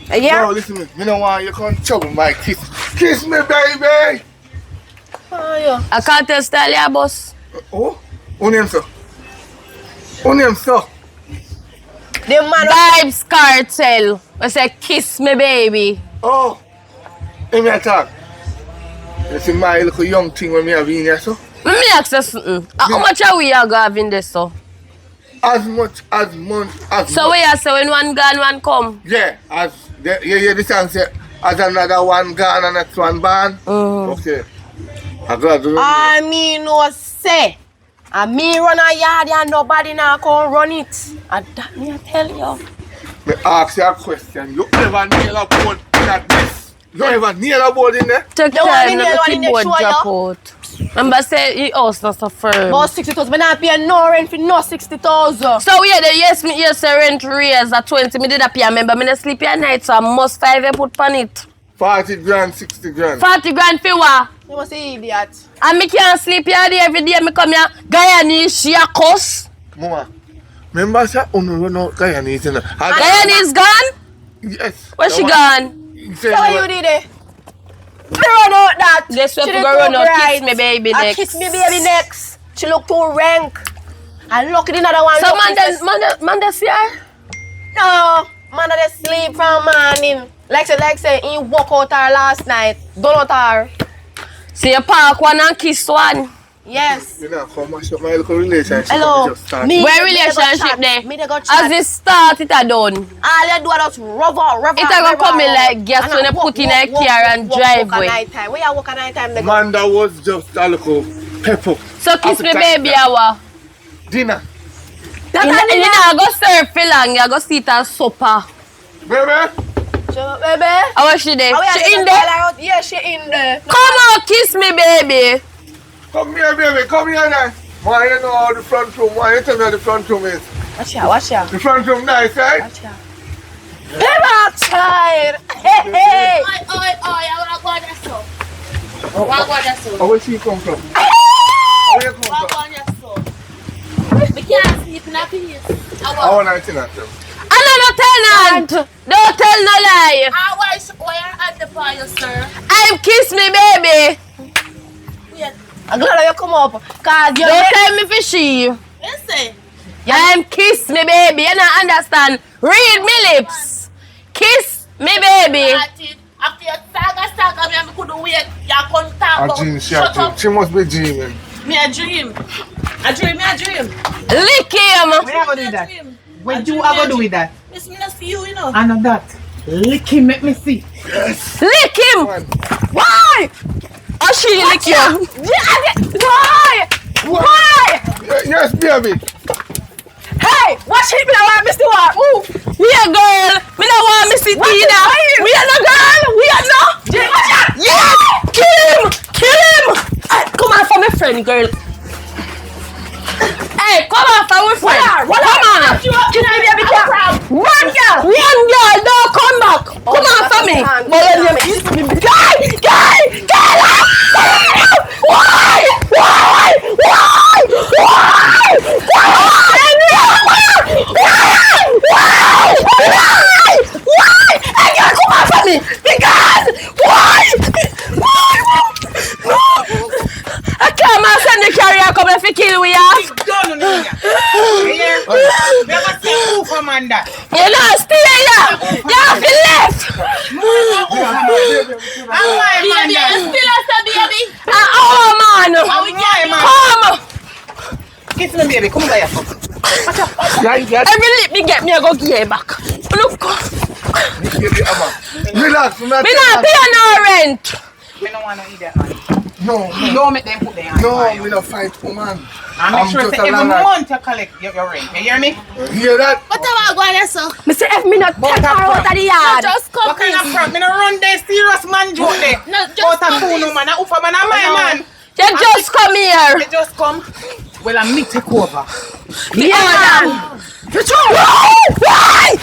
Speaker 2: Yeah?
Speaker 1: No, listen to me. Me don't want you come trouble my kiss. Kiss me, baby.
Speaker 2: Oh, yeah.
Speaker 3: I can't tell style ya boss.
Speaker 1: Oh? Who name so? Who name so?
Speaker 2: The man.
Speaker 3: Vibes cartel. I say kiss me baby.
Speaker 1: Oh. Let me talk. You see my little young thing when me have in here, so?
Speaker 3: Let me ask you something. How much are we are going in this so?
Speaker 1: As much.
Speaker 3: So where you say when one gone, one come?
Speaker 1: Yeah, you hear the song say, as another one gone and next one born. Okay. I got to
Speaker 2: I mean, no say. I me run a yard and nobody now can run it. And that me I tell you.
Speaker 1: Me ask you a question. You ever nail a board in that this? You ever nail a board in there?
Speaker 3: Take
Speaker 2: The one
Speaker 3: time,
Speaker 2: in there,
Speaker 3: let
Speaker 2: the
Speaker 3: the
Speaker 2: one in
Speaker 3: keyboard
Speaker 2: there,
Speaker 3: drop
Speaker 2: show
Speaker 3: out. Remember say he house not so firm.
Speaker 2: About 60,000. But not pay no rent for no 60,000.
Speaker 3: So yeah, yes, me yes say rent raise at 20. Me did a pay. Remember me not sleep at night, so I must 5 I put on it.
Speaker 1: 40 grand, 60 grand.
Speaker 3: 40 grand for what?
Speaker 2: You must say idiot.
Speaker 3: And me can't sleep here every day. Me come here, Guyanese, she a cuss.
Speaker 1: Mama, remember say you run out Guyanese, you know?
Speaker 3: Guyanese gone?
Speaker 1: Yes.
Speaker 3: Where she gone?
Speaker 2: So what you did there? Me run out that.
Speaker 3: Guess what
Speaker 2: She
Speaker 3: we
Speaker 2: look
Speaker 3: go run
Speaker 2: too
Speaker 3: out,
Speaker 2: bright.
Speaker 3: kiss me baby
Speaker 2: I
Speaker 3: next.
Speaker 2: kiss me baby next. She look too rank. And look at another one.
Speaker 3: So
Speaker 2: look,
Speaker 3: man this here?
Speaker 2: No, man they sleep from morning. Like say, he walk out her last night. Don't out her.
Speaker 3: So you park one and kiss one.
Speaker 2: Yes.
Speaker 1: You know, come mash up my little relationship.
Speaker 2: Hello.
Speaker 1: We just start.
Speaker 2: Me-
Speaker 3: Where
Speaker 2: me dey go
Speaker 3: relationship
Speaker 2: chat.
Speaker 3: there?
Speaker 2: Me dey go
Speaker 3: As
Speaker 2: chat.
Speaker 3: it start, it a done.
Speaker 2: All you do is just rev out.
Speaker 3: It a go come in like gas when you put in a car and drive
Speaker 2: Walk
Speaker 3: with.
Speaker 2: at night time. Where you walk at night time?
Speaker 1: Manda was just a little pepper.
Speaker 3: So kiss me
Speaker 1: Appetite.
Speaker 3: baby hour.
Speaker 1: Dinner.
Speaker 3: You know, go serve for long, you go sit and supper.
Speaker 1: Baby.
Speaker 2: Baby.
Speaker 3: How was she there? She in there?
Speaker 2: Yeah, she in there.
Speaker 3: Come on, kiss me baby.
Speaker 1: Come here, baby. Come here now. Why you know how the front room? Why you tell me how the front room is?
Speaker 2: Watch ya.
Speaker 1: The front room nice, right?
Speaker 2: Baby, child. Hey.
Speaker 5: I want to go on that so. I want to go on that so.
Speaker 1: Oh, where she come from? Where you come
Speaker 5: I
Speaker 1: from?
Speaker 5: want that so. We can't sleep in a peace.
Speaker 1: I want to tell you.
Speaker 3: Another tenant. Don't tell no lie.
Speaker 5: Why are at the fire, sir?
Speaker 3: I'm kiss me baby.
Speaker 5: Wait,
Speaker 2: I'm glad you come up. Cause you
Speaker 3: Don't tell me for she.
Speaker 5: listen.
Speaker 3: I'm kiss me baby. You don't understand. Read me lips. Kiss me baby.
Speaker 5: After your saga, me I couldn't wait. You can't talk
Speaker 1: A
Speaker 5: about.
Speaker 1: dream,
Speaker 5: Shut up.
Speaker 1: she must be dreaming.
Speaker 5: Me a dream. A dream.
Speaker 3: Lick him.
Speaker 6: When you go do that? When you are going to do with that?
Speaker 5: It's me not for you, you know.
Speaker 6: I know that. Lick him, make me see.
Speaker 3: Lick him. Why? Oh, she lick you.
Speaker 2: Why? Why?
Speaker 1: Yes, baby.
Speaker 2: Hey, watch it. Me don't want Mr. What? Move.
Speaker 3: We a girl. Me don't want me sit Tina. We are no girl. We are no. Yes. Kill him. Hey, come on for my friend, girl. Hey, come on for my friend. Come on. One girl, don't come back. Come on for me. I can't man send the carrier come if you kill we off.
Speaker 6: Don't know ya. Never say who commander.
Speaker 3: You know, stay here. You have to left.
Speaker 6: I'm my
Speaker 5: Baby,
Speaker 6: man.
Speaker 5: still a baby.
Speaker 3: Oh man.
Speaker 6: I'm my man.
Speaker 3: Come.
Speaker 6: Kiss me, baby. Come over here.
Speaker 2: Every lip me get me, I go give back. Look.
Speaker 1: Relax,
Speaker 2: Me not pay no rent.
Speaker 6: Me don't want to eat that, man.
Speaker 1: No,
Speaker 6: Don't make them put their hands
Speaker 1: no,
Speaker 6: on you.
Speaker 1: we don't fight, woman.
Speaker 6: And make sure
Speaker 1: just
Speaker 6: say
Speaker 1: a
Speaker 6: every
Speaker 1: landlord.
Speaker 6: month you collect your rent. You hear me?
Speaker 1: Hear that?
Speaker 5: What am I going to say?
Speaker 2: Me say if me not take her out of the yard.
Speaker 5: Just come
Speaker 6: What kind of
Speaker 5: please.
Speaker 6: front? Me no run there serious man joke there.
Speaker 5: No, just
Speaker 6: Out of
Speaker 5: come
Speaker 6: phone, no
Speaker 5: please.
Speaker 6: man. I offer man, my man.
Speaker 2: You just come here.
Speaker 6: You just come. Well, I me take over.
Speaker 2: Yeah, man. Why?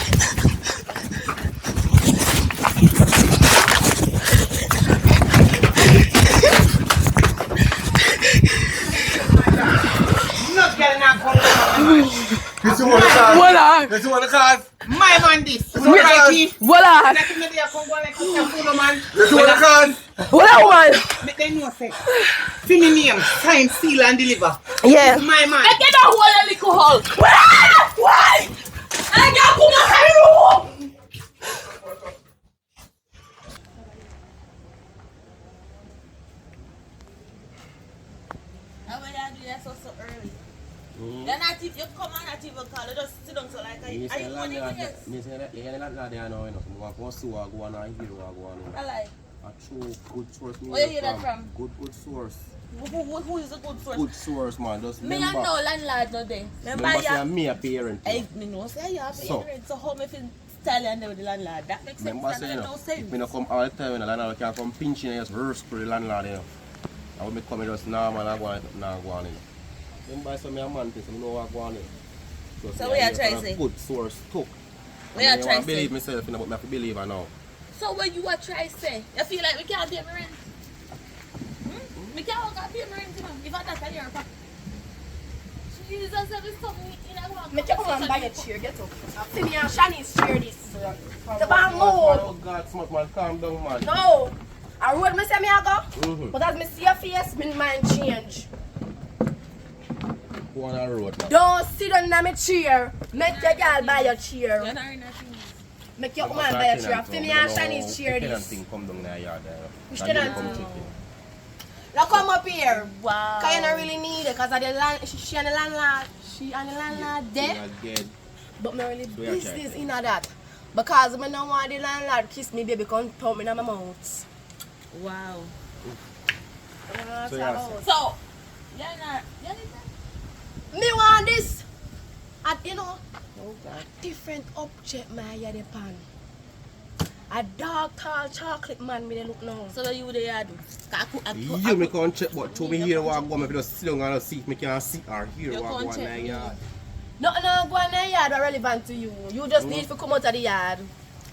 Speaker 6: Not getting that come.
Speaker 1: This is what the cars.
Speaker 2: Voila.
Speaker 1: This is what the cars.
Speaker 6: My man this.
Speaker 1: This is what the cars.
Speaker 2: Voila.
Speaker 6: Let me there come go like a fool man.
Speaker 1: This is what the cars.
Speaker 2: Voila, woman.
Speaker 6: Make them know say. See me name, sign, seal and deliver.
Speaker 2: Yeah.
Speaker 6: My man.
Speaker 5: I get a whole little hole. Why? I got to my room. How would I do that so early? Then I think you come and not even call, you just sit down so like
Speaker 4: Me
Speaker 5: I
Speaker 4: say
Speaker 5: want
Speaker 4: landlord,
Speaker 5: to guess.
Speaker 4: me say landlord there now, you know. So go see what go on and hear what go on.
Speaker 5: I like.
Speaker 4: A true good source. Me
Speaker 5: Where you hear that from?
Speaker 4: Good source.
Speaker 5: Who is a good source?
Speaker 4: Good source, man. Just
Speaker 5: Me
Speaker 4: remember.
Speaker 5: and no landlord no day.
Speaker 4: Remember say me a parent.
Speaker 5: I me know say you have
Speaker 4: So.
Speaker 5: parents, so how me feel style and with the landlord? That makes sense.
Speaker 4: Remember
Speaker 5: That
Speaker 4: say, you
Speaker 5: makes
Speaker 4: know,
Speaker 5: no
Speaker 4: if
Speaker 5: sense.
Speaker 4: me no come all the time, you know, landlord can come pinching and just verse for the landlord, you know. And when me come, just normal and go on, now go on, you know. Remember say me a man, so I know what go on, you know.
Speaker 5: So
Speaker 4: me
Speaker 5: what
Speaker 4: a
Speaker 5: you try
Speaker 4: hear from a
Speaker 5: say?
Speaker 4: Good source, took.
Speaker 5: What you try
Speaker 4: I believe
Speaker 5: say?
Speaker 4: myself, you know, but I have to believe her now.
Speaker 5: So what you are trying to say? You feel like we can't pay my rent? We can't walk and pay my rent, you know, if I not a year. Jesus, every something in a one.
Speaker 2: Make you come and buy a chair, get up. See me and Shani's chair this. The bang move.
Speaker 4: Oh God, smart man, calm down, man.
Speaker 2: No. I road me say me I go.
Speaker 4: Mhm.
Speaker 2: But as me see your face, me mind change.
Speaker 4: Go on a road, man.
Speaker 2: Don't sit on my chair. Make your girl buy your chair.
Speaker 5: You're not in that thing.
Speaker 2: Make your woman buy your chair. See me and Shani's chair
Speaker 4: Tenant
Speaker 2: this.
Speaker 4: thing come down there, yard there.
Speaker 2: Which
Speaker 4: And then
Speaker 2: tenant?
Speaker 4: come check it.
Speaker 2: Now come up here.
Speaker 5: Wow.
Speaker 2: Cause you don't really need it. Cause of the land, she and the landlord. She and the landlord
Speaker 4: You
Speaker 2: there.
Speaker 4: are dead.
Speaker 2: But me really
Speaker 4: So you're
Speaker 2: business
Speaker 4: trying.
Speaker 2: in that. Because I don't want the landlord kiss me baby come thump me in my mouth.
Speaker 5: Wow.
Speaker 4: So yeah,
Speaker 5: So, you're not.
Speaker 2: Me want this. And you know, different object my head upon. A dark tall chocolate man me they look now.
Speaker 5: So what you there do?
Speaker 4: You me can't check, but to me here what go on, me just sit down and see if me can see or hear
Speaker 5: You
Speaker 4: what
Speaker 5: can't
Speaker 4: go on
Speaker 5: check
Speaker 4: there
Speaker 5: me.
Speaker 4: yard.
Speaker 2: Nothing go in the yard are relevant to you. You just need to come out of the yard.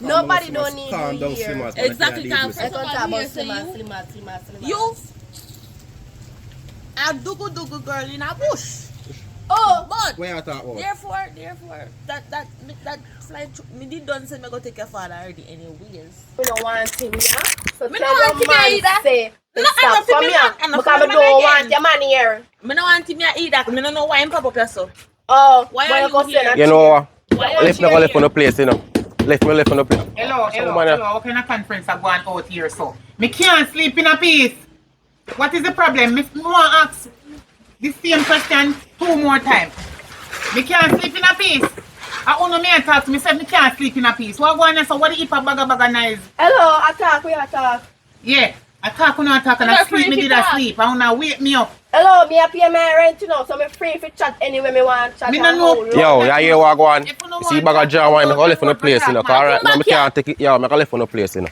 Speaker 2: Nobody don't need
Speaker 4: Calm
Speaker 2: you
Speaker 4: down,
Speaker 2: here.
Speaker 4: Slimmers, man,
Speaker 5: Exactly,
Speaker 4: I
Speaker 5: calm
Speaker 4: can't
Speaker 2: I
Speaker 5: first.
Speaker 2: can't
Speaker 5: Somebody
Speaker 2: talk about
Speaker 5: here say
Speaker 2: slimmers.
Speaker 5: You a dugu girl in a bush.
Speaker 2: Oh,
Speaker 5: But
Speaker 4: Where you talk about?
Speaker 5: therefore, that flight me did done say me go take your father already anyways.
Speaker 2: we don't want him, yeah? So
Speaker 5: Me
Speaker 2: tell
Speaker 5: don't want
Speaker 2: your
Speaker 5: him
Speaker 2: man
Speaker 5: either.
Speaker 2: say,
Speaker 5: No,
Speaker 2: stop
Speaker 5: I'm not
Speaker 2: come
Speaker 5: him,
Speaker 2: here.
Speaker 5: I'm not
Speaker 2: Because
Speaker 5: him
Speaker 2: I don't want
Speaker 5: again.
Speaker 2: your man here.
Speaker 5: Me no want him here either. Me no know why him pop up here so.
Speaker 2: Oh,
Speaker 5: Why
Speaker 2: why
Speaker 5: are
Speaker 2: you go
Speaker 5: you here?
Speaker 2: sit on
Speaker 4: You
Speaker 2: a
Speaker 4: know
Speaker 2: chair?
Speaker 4: what?
Speaker 2: Why
Speaker 4: Left me go left on the place, you know. Left on the place.
Speaker 6: Hello.
Speaker 4: man,
Speaker 6: What kind of conference are going out here, so? Me can't sleep in a peace. What is the problem? Me want to ask the same question 2 more times. Me can't sleep in a peace. I only me talk to me say me can't sleep in a peace. What going on? So what the heap of baga noise?
Speaker 2: Hello, attack, we attack.
Speaker 6: Yeah, I talk and I talk and I sleep. Me did I sleep. I wanna wake me up.
Speaker 2: Hello, me a pay my rent, you know, so me free for chat anywhere me want chat.
Speaker 6: Me
Speaker 2: and
Speaker 6: no know.
Speaker 2: hold.
Speaker 4: Yo, you hear what go on?
Speaker 6: If you no
Speaker 4: See
Speaker 6: want
Speaker 4: bag of
Speaker 6: chat,
Speaker 4: jam wine, me
Speaker 6: go
Speaker 4: go left on the
Speaker 6: to
Speaker 4: place, you know.
Speaker 6: chat,
Speaker 4: Cause
Speaker 6: man.
Speaker 4: right now me can't take it. Yo, me go left on the place, you know.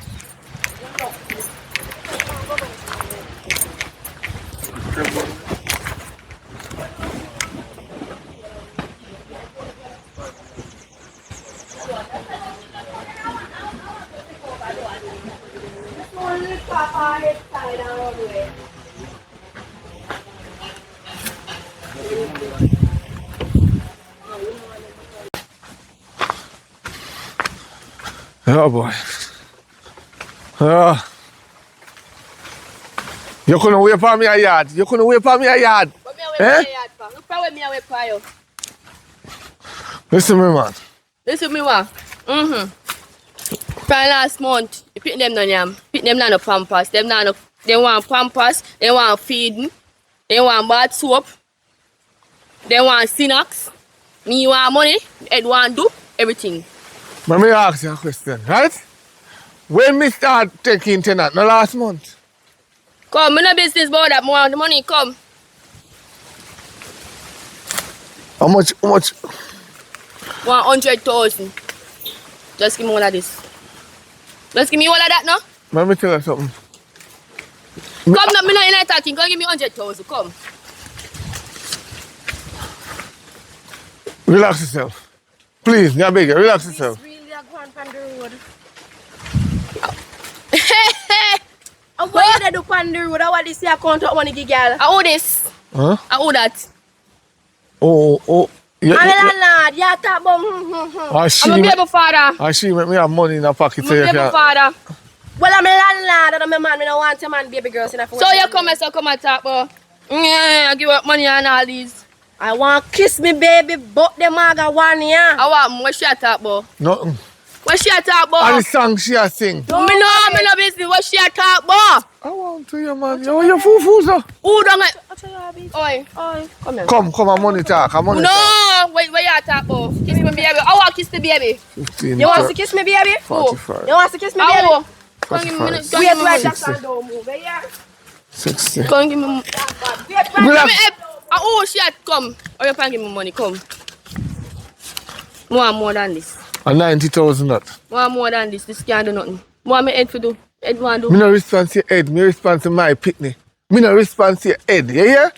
Speaker 1: Oh boy. You couldn't wait for me a yard. You couldn't wait for me a yard.
Speaker 2: But me
Speaker 1: Eh?
Speaker 2: away for yard, fam. Look for me away for you.
Speaker 1: Listen me, man.
Speaker 2: Listen me what? From last month, you pick them down yam. Pick them down no pampers. Them down no, they want pampers, they want feeding, they want bath soap.
Speaker 5: They want Sinox. Me want money. Ed want do everything.
Speaker 1: Let me ask you a question, right? When me start taking tenant, no last month.
Speaker 5: Come, me no business about that. More the money, come.
Speaker 1: How much?
Speaker 5: 100,000. Just give me all of this. Just give me all of that, no?
Speaker 1: Let me tell you something.
Speaker 5: Come, no, me not in that thing. Come give me 100,000. Come.
Speaker 1: Relax yourself. Please, I beg you, relax yourself.
Speaker 3: Really a go on the road.
Speaker 2: And what you do on the road? I want this here account out money, girl.
Speaker 5: I owe this.
Speaker 1: Huh?
Speaker 5: I owe that.
Speaker 1: Oh. Yeah,
Speaker 2: I'm a landlord. You talk about
Speaker 1: she,
Speaker 5: I'm a baby father.
Speaker 1: she make me have money in her pocket
Speaker 5: I'm
Speaker 1: so
Speaker 5: a
Speaker 1: you
Speaker 5: baby
Speaker 1: can...
Speaker 5: father.
Speaker 2: Well, I'm a landlord and I'm a man. I don't want a man, baby girls in a
Speaker 5: So you come and talk about. I give up money and all these.
Speaker 2: I want kiss me, baby, but the maga one, yeah.
Speaker 5: I want what she a talk about.
Speaker 1: Nothing.
Speaker 5: What she a talk
Speaker 1: And
Speaker 5: about?
Speaker 1: the song she a sing.
Speaker 5: Me no business. What she a talk about?
Speaker 1: I want to you, man. You're full,
Speaker 5: Who don't get? Oi, come here.
Speaker 1: Come, a money talk, a money talk.
Speaker 5: No, what you talk about? Kiss me, baby. I want kiss the baby.
Speaker 1: 15,
Speaker 2: You want to kiss me, baby?
Speaker 1: 45,
Speaker 2: You want to kiss me,
Speaker 5: I
Speaker 2: baby?
Speaker 5: want. Come give me
Speaker 1: 45,
Speaker 5: money.
Speaker 2: Wait, wait,
Speaker 1: 60,
Speaker 2: Jackson, don't move, yeah?
Speaker 1: 60.
Speaker 5: Come give me money.
Speaker 1: Relax.
Speaker 5: Oh, she had come. Or you can give me money, come. More than this.
Speaker 1: A 90,000 that.
Speaker 5: More than this. This can't do nothing. What my head for do? Head want do?
Speaker 1: Me no respond to your head, me respond to my pitney. Me no respond to your head, you hear?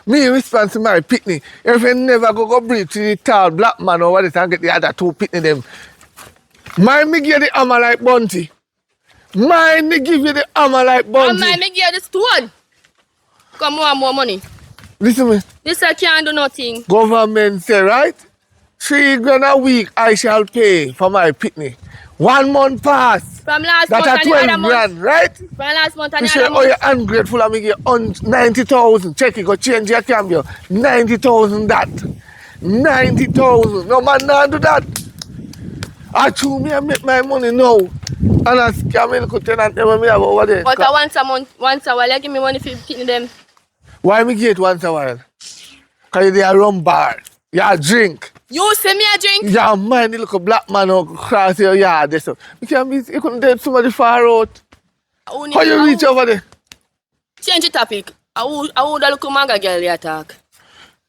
Speaker 1: Me respond to my pitney. If you never go breathe to the tall black man or what it and get the other two pitney them. Mind me give the hammer like Bunty. Mind me give you the hammer like
Speaker 5: And
Speaker 1: Bunty.
Speaker 5: my me give you the stone. Come more money.
Speaker 1: Listen me.
Speaker 5: This I can't do nothing.
Speaker 1: Government say, right? 3 grand a week I shall pay for my pitney. 1 month pass.
Speaker 5: From last
Speaker 1: That's
Speaker 5: month
Speaker 1: a
Speaker 5: and the other
Speaker 1: 12
Speaker 5: month.
Speaker 1: grand, right?
Speaker 5: From last month and
Speaker 1: You
Speaker 5: the
Speaker 1: say,
Speaker 5: other
Speaker 1: oh,
Speaker 5: month.
Speaker 1: you're ungrateful and me give you 90,000. Check it, go change your cambio. 90,000 that. 90,000. No man, not do that. I chew me and make my money now. And I scam in the tenant never me have over there.
Speaker 5: But once a month, once a while, you give me money for picking them.
Speaker 1: Why me get it once a while? Because you a rum bar. You a drink.
Speaker 5: You see me a drink?
Speaker 1: You mind the little black man who cross your yard. There, so. You can't be, you couldn't date somebody far out. How you reach over there?
Speaker 5: Change the topic. I would look manga girl you talk.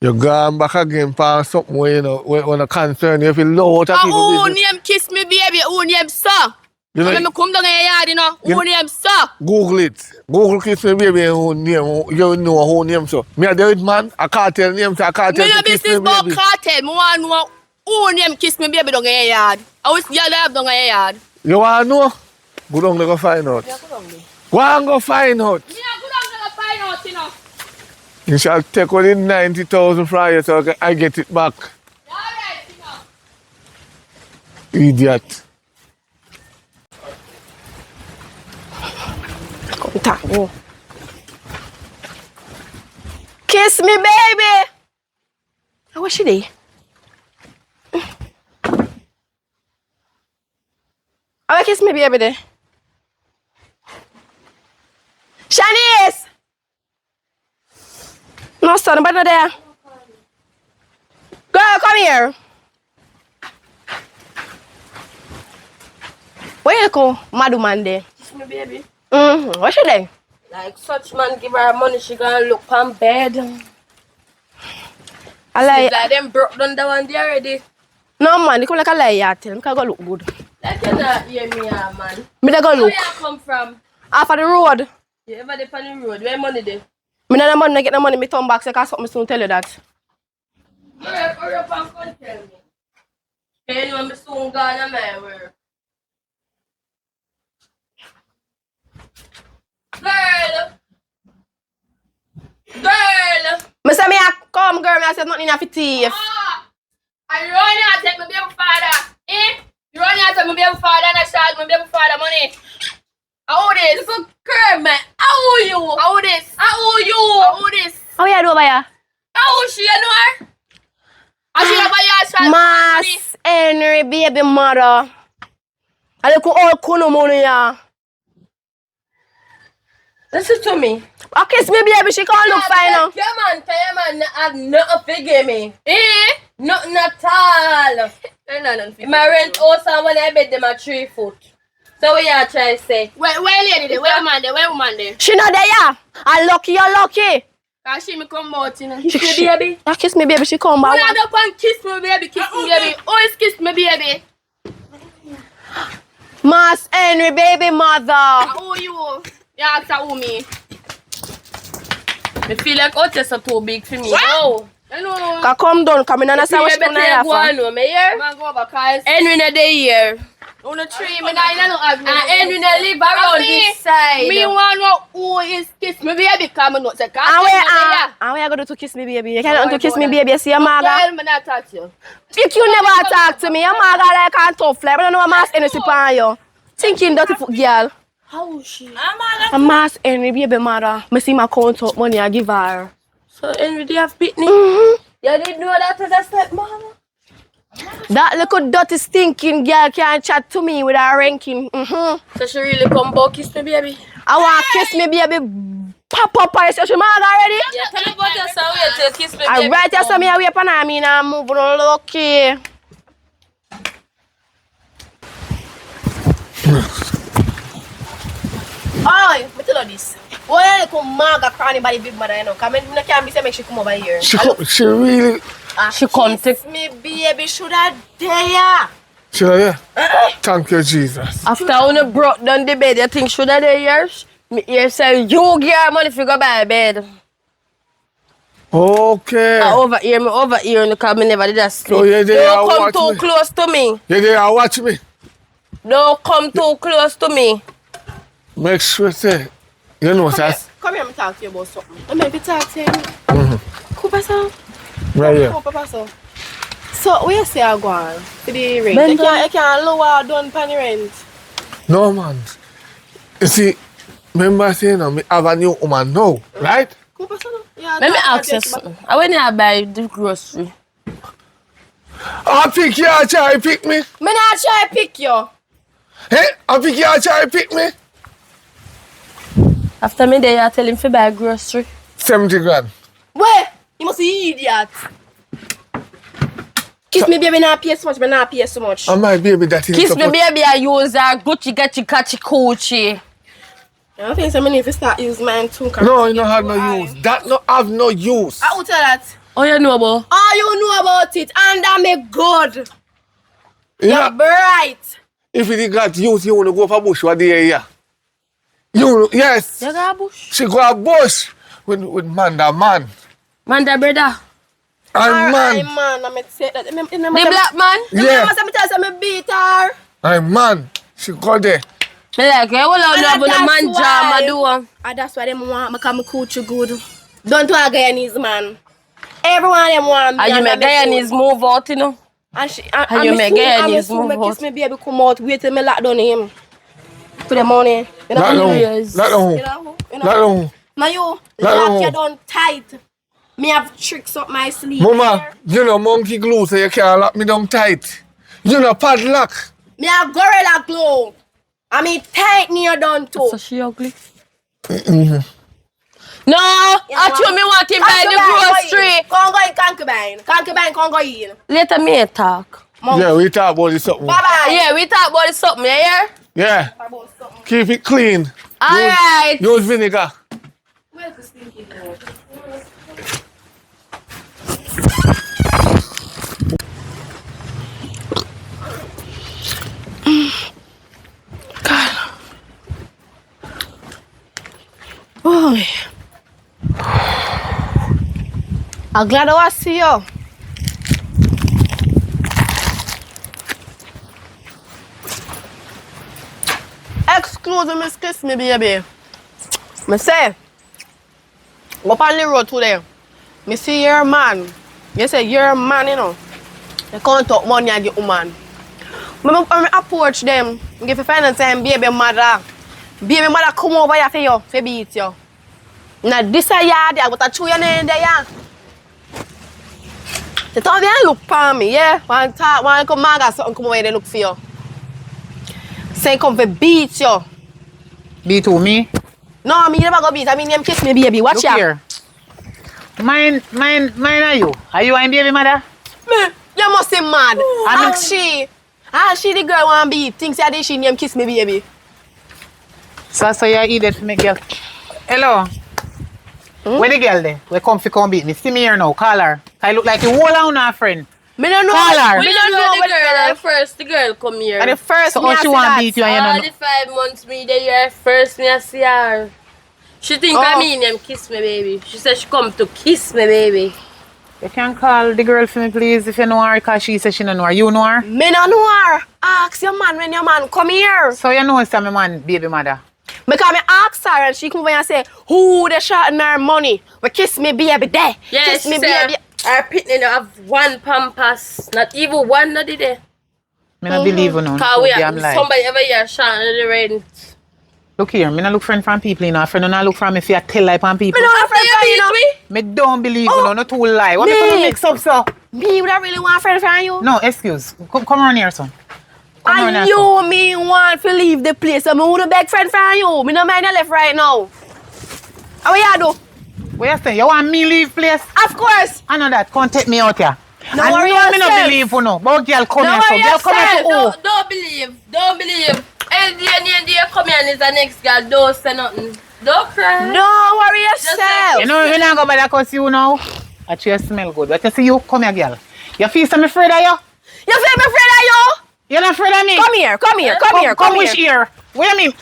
Speaker 1: You gone back again for something where you know, when a concern you feel low out of people
Speaker 5: Who
Speaker 1: business.
Speaker 5: name kiss me baby? Who name sir?
Speaker 1: You know,
Speaker 5: When me come down in your yard, you know. Who name sir?
Speaker 1: Google it. Google kiss me baby and who name, you know who name so. Me a David man, a cartel name so a cartel
Speaker 5: Me no
Speaker 1: to kiss
Speaker 5: business
Speaker 1: me
Speaker 5: about
Speaker 1: baby.
Speaker 5: cartel. Me want to know who name kiss me baby down in your yard. I wish you have down in your yard.
Speaker 1: You want to know? Go down there go find out. Go and go find out.
Speaker 5: Me not go down there to find out, you know.
Speaker 1: You shall take only 90,000 from you so I get it back.
Speaker 5: Alright, you know.
Speaker 1: Idiot.
Speaker 2: Oh. Kiss me, baby. What she did? Oh, kiss me, baby. There. Shanice. No, son, but not there. Girl, come here. Where you go, Madu man there?
Speaker 3: Kiss me, baby.
Speaker 2: What she there?
Speaker 3: Like such man give her money, she gonna look on bed.
Speaker 2: I like.
Speaker 3: Like them broke down the one there already.
Speaker 2: No man, you come like a liar. Tell me, can go look good.
Speaker 3: Like you not hear me, man.
Speaker 2: Me da go
Speaker 3: Where
Speaker 2: look.
Speaker 3: you come from?
Speaker 2: Off of the road.
Speaker 3: You ever dey on the road? Where money there?
Speaker 2: Me no money, get the money, me turn back, so I can't something soon tell you that.
Speaker 3: Hurry up and come tell me. Hey, you know me soon gone to my work. Girl!
Speaker 2: Me say me a come girl, me I said nothing in a for thief.
Speaker 5: I run here take my baby father. You run here take my baby father and I charge my baby father money. How this?
Speaker 3: So, girl, man, how are you?
Speaker 5: How this?
Speaker 3: How are you?
Speaker 5: How this?
Speaker 2: How you do over here?
Speaker 3: How she, you know her?
Speaker 5: I should have buy your charge money.
Speaker 2: Mass Henry baby mother. I look all kuno money ya.
Speaker 3: Listen to me.
Speaker 2: I kiss me, baby. She can't look fine now.
Speaker 3: Come on, not have nothing to give me.
Speaker 5: Eh?
Speaker 3: Nothing at all. My rent also when I bed them at 3 foot. So what you trying to say?
Speaker 5: Where lady there? Where woman there? Where woman there?
Speaker 2: She not there, yeah. And lucky, you're lucky.
Speaker 5: Cause she me come out, you know.
Speaker 3: Kiss me, baby.
Speaker 2: I kiss me, baby. She come back.
Speaker 5: Hold up and kiss me, baby. Kiss me, baby. Always kiss me, baby.
Speaker 2: Mas Henry, baby mother.
Speaker 5: Who you? You ask who me?
Speaker 3: I feel like out is so too big for me.
Speaker 5: Wow. Hello.
Speaker 2: Come down, come in and I say what she
Speaker 3: better
Speaker 2: gonna
Speaker 3: go on,
Speaker 2: offer.
Speaker 3: no, me here.
Speaker 5: Man go back, guys.
Speaker 3: Henry not there here.
Speaker 5: On the tree, me nah no have no.
Speaker 3: And Henry not live around this side.
Speaker 5: Me want know who is kiss me, baby. Come on, say.
Speaker 2: And where you gonna do to kiss me, baby? You can't do to kiss me, baby. You see your maga?
Speaker 5: Girl, me not touch you.
Speaker 2: You never talk to me. Your maga like a tough like. I don't know what Mas Henry upon you. Thinking dirty foot girl.
Speaker 3: How is she?
Speaker 2: A Mas Henry, baby mother. Me see my count up money I give her.
Speaker 3: So Henry, they have beat me? You didn't know that was a stepmother?
Speaker 2: That little dirty stinking girl can't chat to me with her ranking.
Speaker 3: So she really come back kiss me, baby?
Speaker 2: I want to kiss me, baby. Pop up on your maga already.
Speaker 3: Yeah, tell me about yourself. You to kiss me, baby.
Speaker 2: I write you some here, wait on me now. I'm moving on lucky. Oh, me tell you this. Why you come maga crying by the big mother, you know? Because I can't be say make she come over here.
Speaker 1: She really...
Speaker 3: She come take
Speaker 2: Kiss me, baby. Should I dare?
Speaker 1: She like, yeah. Thank you, Jesus.
Speaker 3: after when you brought down the bed, you think should have there years? Me here say you get money if you go buy a bed.
Speaker 1: Okay.
Speaker 3: Over here, because me never did that sleep.
Speaker 1: So you there
Speaker 3: Don't come
Speaker 1: watch
Speaker 3: too
Speaker 1: me.
Speaker 3: close to me.
Speaker 1: You there watch me.
Speaker 3: Don't come too close to me.
Speaker 1: Make sure say, you know, that's
Speaker 2: Come here, me talk to you about something. Let me talk to you. Cooper, sir.
Speaker 1: right here.
Speaker 2: Cooper, sir. So, where you say I go on? For the rent?
Speaker 3: Ben,
Speaker 2: I can't lower down for the rent.
Speaker 1: No, man. You see, remember saying, me have a new woman now, right?
Speaker 2: Cooper, sir. Yeah,
Speaker 3: Let me ask you something. I when you buy the grocery.
Speaker 1: I pick you, I try to pick me.
Speaker 2: Me not try to pick you.
Speaker 1: Hey, I pick you, I try to pick me.
Speaker 3: After me there, you tell him to buy grocery.
Speaker 1: 70 grand.
Speaker 2: Wait, you must be idiot. Kiss me, baby, not pay so much, but not pay so much.
Speaker 1: And my baby that is
Speaker 3: Kiss me, baby, I use a Gucci, Gachi, Kachi, Coochie.
Speaker 2: I think some need to start use mine too.
Speaker 1: No, you don't have no use. That no have no use.
Speaker 2: I will tell that.
Speaker 3: Oh, you know about?
Speaker 2: Oh, you know about it, and that me good.
Speaker 1: Yeah.
Speaker 2: You're bright.
Speaker 1: If it got use, you want to go for bush what the area. You yes.
Speaker 3: You got a bush?
Speaker 1: She go a bush with Manda man.
Speaker 3: Manda brother.
Speaker 1: And man.
Speaker 2: Man, I'm say that.
Speaker 3: The black man?
Speaker 1: Yeah.
Speaker 2: I'm tell you, me beat her.
Speaker 1: And man. She go there.
Speaker 3: Me like, you will have
Speaker 2: And
Speaker 3: no
Speaker 2: that's
Speaker 3: man jam,
Speaker 2: why-
Speaker 3: I do.
Speaker 2: And that's why them want me come coach you good. Don't want Guyanese man. Everyone them want me.
Speaker 3: And you make Guyanese move out, you know.
Speaker 2: And she
Speaker 3: And you make Guyanese move
Speaker 2: me kiss
Speaker 3: out.
Speaker 2: me baby come out. Wait till me lock down him. For the money. You know
Speaker 1: Not
Speaker 2: who?
Speaker 1: long.
Speaker 3: Yes.
Speaker 1: Not long.
Speaker 2: You know who? You know
Speaker 1: Not
Speaker 2: who?
Speaker 1: long.
Speaker 2: Now you
Speaker 1: Not
Speaker 2: lock
Speaker 1: long.
Speaker 2: you down tight. Me have tricks up my sleeve.
Speaker 1: Mama, you know monkey glue so you can't lock me down tight. You know padlock.
Speaker 2: Me have gorilla glue. I mean tight near down too.
Speaker 3: So she ugly. No, I told me want him buy the grocery.
Speaker 2: Come go in concubine. Concubine, come go in.
Speaker 3: Later me talk.
Speaker 1: Yeah, we talk about this something.
Speaker 2: Bye bye.
Speaker 3: Yeah, we talk about something, you hear?
Speaker 1: Yeah. Keep it clean.
Speaker 3: Alright.
Speaker 1: Use vinegar.
Speaker 2: Where's the stinky dog? Oh, I'm glad I see you. Excuse me, kiss me, baby. Me say, go on the road today. Me see your man. You say you're a man, you know. You can't talk money and get woman. I approach them. Give you final time, baby mother. Baby mother come over here for you, for beat you. Now this a yard, I got to chew your name there. They told me look for me, yeah? One come maga something come over here, they look for you. Say come for beat you.
Speaker 6: Be to me.
Speaker 2: No, me never go beat. I mean, them kiss me, baby. Watch
Speaker 6: Look
Speaker 2: ya.
Speaker 6: here. Mine are you? Are you and baby mother?
Speaker 2: Me, you must be mad.
Speaker 6: I
Speaker 2: And she the girl want beat. Thinks that she name kiss me, baby.
Speaker 6: So you idiot for me, girl. Hello. Where the girl there? We come beat me. See me here now. Call her. I look like you whole on her friend.
Speaker 2: Me don't know.
Speaker 6: Call her.
Speaker 5: We don't know the girl at first. The girl come here.
Speaker 2: And the first
Speaker 6: So
Speaker 2: me
Speaker 6: how
Speaker 2: I
Speaker 6: she
Speaker 2: see
Speaker 6: want
Speaker 2: that.
Speaker 6: beat you and you
Speaker 5: All
Speaker 6: know?
Speaker 5: the 5 months me the year first me I see her. She think I mean them kiss me baby. She said she come to kiss me baby.
Speaker 6: You can call the girl for me please if you know her because she said she don't know her. You know her?
Speaker 2: Me don't know her. Ask your man when your man come here.
Speaker 6: So you know it's my man, baby mother.
Speaker 2: Because me ask her and she come over and say, who they shorting her money? We kiss me baby there.
Speaker 5: Yeah,
Speaker 2: kiss
Speaker 5: she
Speaker 2: me
Speaker 5: said
Speaker 2: baby.
Speaker 5: her pitney don't have one pampas. Not even one not the day.
Speaker 6: Me not believe you now.
Speaker 5: Cause we
Speaker 6: Damn lie.
Speaker 5: somebody ever here shouting the rent.
Speaker 6: Look here, me not look friend from people, you know. Friend don't look from me if you tell lie from people.
Speaker 2: Me don't have
Speaker 5: After
Speaker 2: friend
Speaker 5: you
Speaker 2: for you know.
Speaker 5: beat me.
Speaker 6: Me don't believe you know, not too lie. What me gonna
Speaker 2: Me.
Speaker 6: mix up so?
Speaker 2: Me would I really want friend from you?
Speaker 6: No, excuse. Come around here, son. Come around
Speaker 2: And
Speaker 6: here, son.
Speaker 2: you me want to leave the place. So me would beg friend from you. Me no mind I left right now. How what you do?
Speaker 6: What you say? You want me leave place?
Speaker 2: Of course.
Speaker 6: I know that. Come take me out here.
Speaker 2: No
Speaker 6: I
Speaker 2: worry
Speaker 6: know me not
Speaker 2: yourself.
Speaker 6: believe you know. But girl come
Speaker 2: No
Speaker 6: here, so
Speaker 2: worry
Speaker 6: girl come here to
Speaker 2: yourself.
Speaker 6: who?
Speaker 5: Don't believe. Don't believe. And the come here and is the next girl. Don't say nothing. Don't cry.
Speaker 2: Don't worry yourself.
Speaker 6: You know, we not go by that cause you now. Actually, you smell good. But you see you, come here, girl. You feel some afraid of you?
Speaker 2: You feel me afraid of you?
Speaker 6: You're not afraid of me?
Speaker 2: Come here, come here, come here,
Speaker 6: Come
Speaker 2: come
Speaker 6: which
Speaker 2: here.
Speaker 6: ear? What do you mean?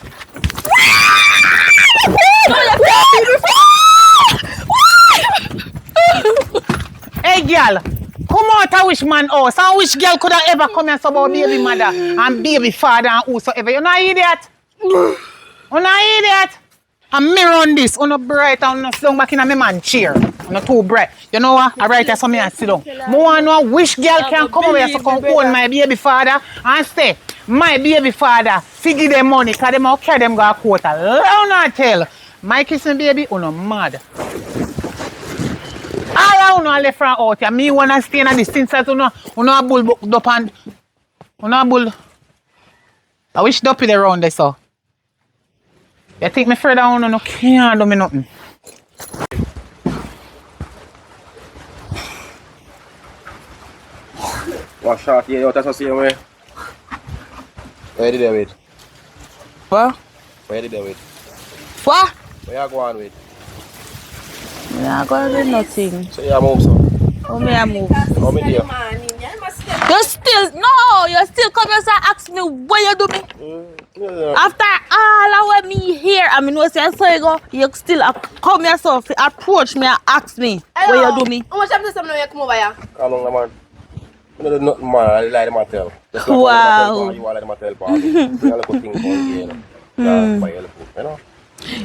Speaker 6: Hey, girl. Come out of which man house? And which girl could have ever come here about baby mother and baby father and whosoever? You're not idiot. You're not idiot. And me run this. You're not bright and not slung back in a me man chair. You're not too bright. You know what? I write here so me and sit down. I want to know which girl can come over here so come own my baby father and say, my baby father, figure them money because them out carry them go a quarter. Let not tell. My kissing baby, you're not mad. All I left from out here. Me wanna stay in this since that you know a bull booked up and you know a bull. I wish duppy there around there so. You think me further on no can't do me nothing.
Speaker 4: What shot here? That's the same way. Where did they with?
Speaker 6: What?
Speaker 4: Where did they with?
Speaker 6: What?
Speaker 4: Where you going with?
Speaker 7: I'm gonna do nothing.
Speaker 4: So you move so.
Speaker 7: How may I move?
Speaker 4: How many there?
Speaker 7: You still no, you still come here and ask me what you do me. After all of me here, I mean, say so you go, you still come here so approach me and ask me what you do me.
Speaker 2: How much time does something come over here?
Speaker 4: Come on, man. You know, nothing, man. I lie them and tell. Just like
Speaker 7: Wow.
Speaker 4: You are like them and tell, Bobby. Bring a little thing for you, you know. Yeah, buy a little, you know.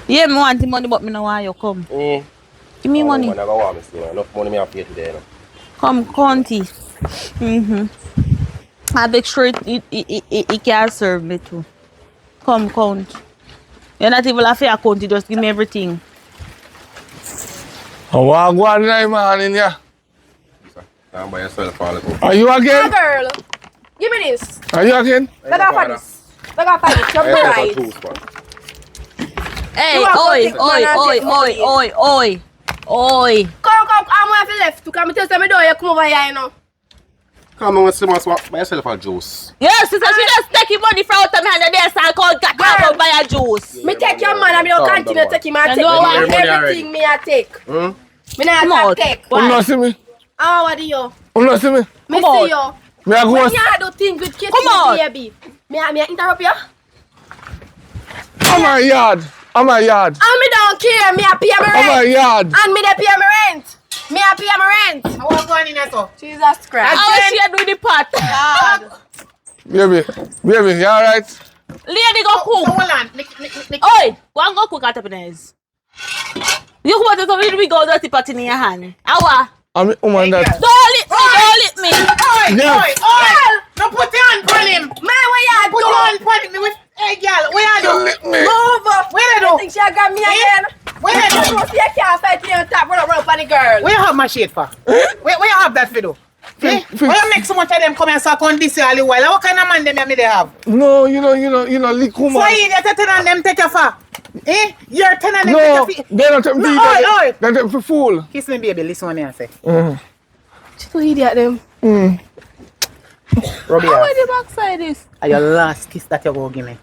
Speaker 7: Yeah, me want the money, but me no want you come. Give me money.
Speaker 4: I go want me still. Enough money me have pay today, you know.
Speaker 7: Come, county. I make sure it can serve me too. Come, count. You're not even a fair count, you just give me everything.
Speaker 1: I want to go on right, man, in here.
Speaker 4: Stand by yourself, all the
Speaker 1: Are you
Speaker 2: Ah,
Speaker 1: again?
Speaker 2: girl. Give me this.
Speaker 1: Are you again?
Speaker 2: Let off of this. Let off of this. You're right.
Speaker 7: Hey,
Speaker 2: You are
Speaker 7: oi,
Speaker 2: going to
Speaker 7: oi,
Speaker 2: take
Speaker 7: oi,
Speaker 2: money.
Speaker 7: oi, oi, oi.
Speaker 2: Come, I'm going to left. To come tell me, you come over here, you know.
Speaker 4: Come on, see my swap. Buy yourself a juice.
Speaker 7: Yes, sister, she just taking money from out of me and the day so called got
Speaker 2: Girl.
Speaker 7: out buy a juice.
Speaker 2: Me take your man and me don't
Speaker 4: Calm
Speaker 2: continue
Speaker 4: down,
Speaker 2: to take him and
Speaker 7: You
Speaker 2: take
Speaker 7: know what?
Speaker 2: everything me I take. Me
Speaker 7: Come
Speaker 2: not
Speaker 7: out.
Speaker 2: take.
Speaker 1: You not see me?
Speaker 2: Ah, what do you?
Speaker 1: You not see me?
Speaker 2: Me
Speaker 7: Come
Speaker 2: see you.
Speaker 1: Me a go
Speaker 2: When
Speaker 1: and
Speaker 2: you do things with kids,
Speaker 7: Come on.
Speaker 2: baby. Me interrupt you?
Speaker 1: I'm a yard. I'm a yard.
Speaker 2: And me don't care. Me a pay my
Speaker 1: I'm a
Speaker 2: rent.
Speaker 1: yard.
Speaker 2: And me dey pay my rent. Me a pay my rent.
Speaker 6: I want to go on in there so.
Speaker 2: Jesus Christ.
Speaker 7: How she do the pot?
Speaker 1: Baby, you alright?
Speaker 7: Lady go cook.
Speaker 6: So hold on.
Speaker 7: Oi, go and go cook at the nest. You come out to we go dirty pot in your hand. Awa.
Speaker 1: I'm a woman that.
Speaker 7: Don't lick me.
Speaker 1: Yeah.
Speaker 6: Oi! No put your hand on him.
Speaker 2: Man, where you
Speaker 6: Put
Speaker 2: do?
Speaker 6: your hand on him. Hey, girl, where you
Speaker 1: Don't
Speaker 6: do?
Speaker 1: lick me.
Speaker 2: Move up.
Speaker 6: Where you
Speaker 2: I
Speaker 6: do?
Speaker 2: think she got me again.
Speaker 6: Where you do?
Speaker 2: You see, I can't fight me on top. Run up on the girl.
Speaker 6: Where you have my shade for? Where you have that for do? Eh? Why you make so much of them come and suck on this all the while? What kind of man them they have?
Speaker 1: No, you know, lick woman.
Speaker 6: So you get to tell them take your for? Eh? You're tenant.
Speaker 1: No, they're not them
Speaker 6: No,
Speaker 1: video.
Speaker 6: oi.
Speaker 1: They're them for fool.
Speaker 6: Kiss me, baby. Listen what me I say.
Speaker 2: Two idiot them.
Speaker 6: Rub
Speaker 7: How
Speaker 6: your
Speaker 7: are the backside is?
Speaker 6: are your last kiss that you go give me.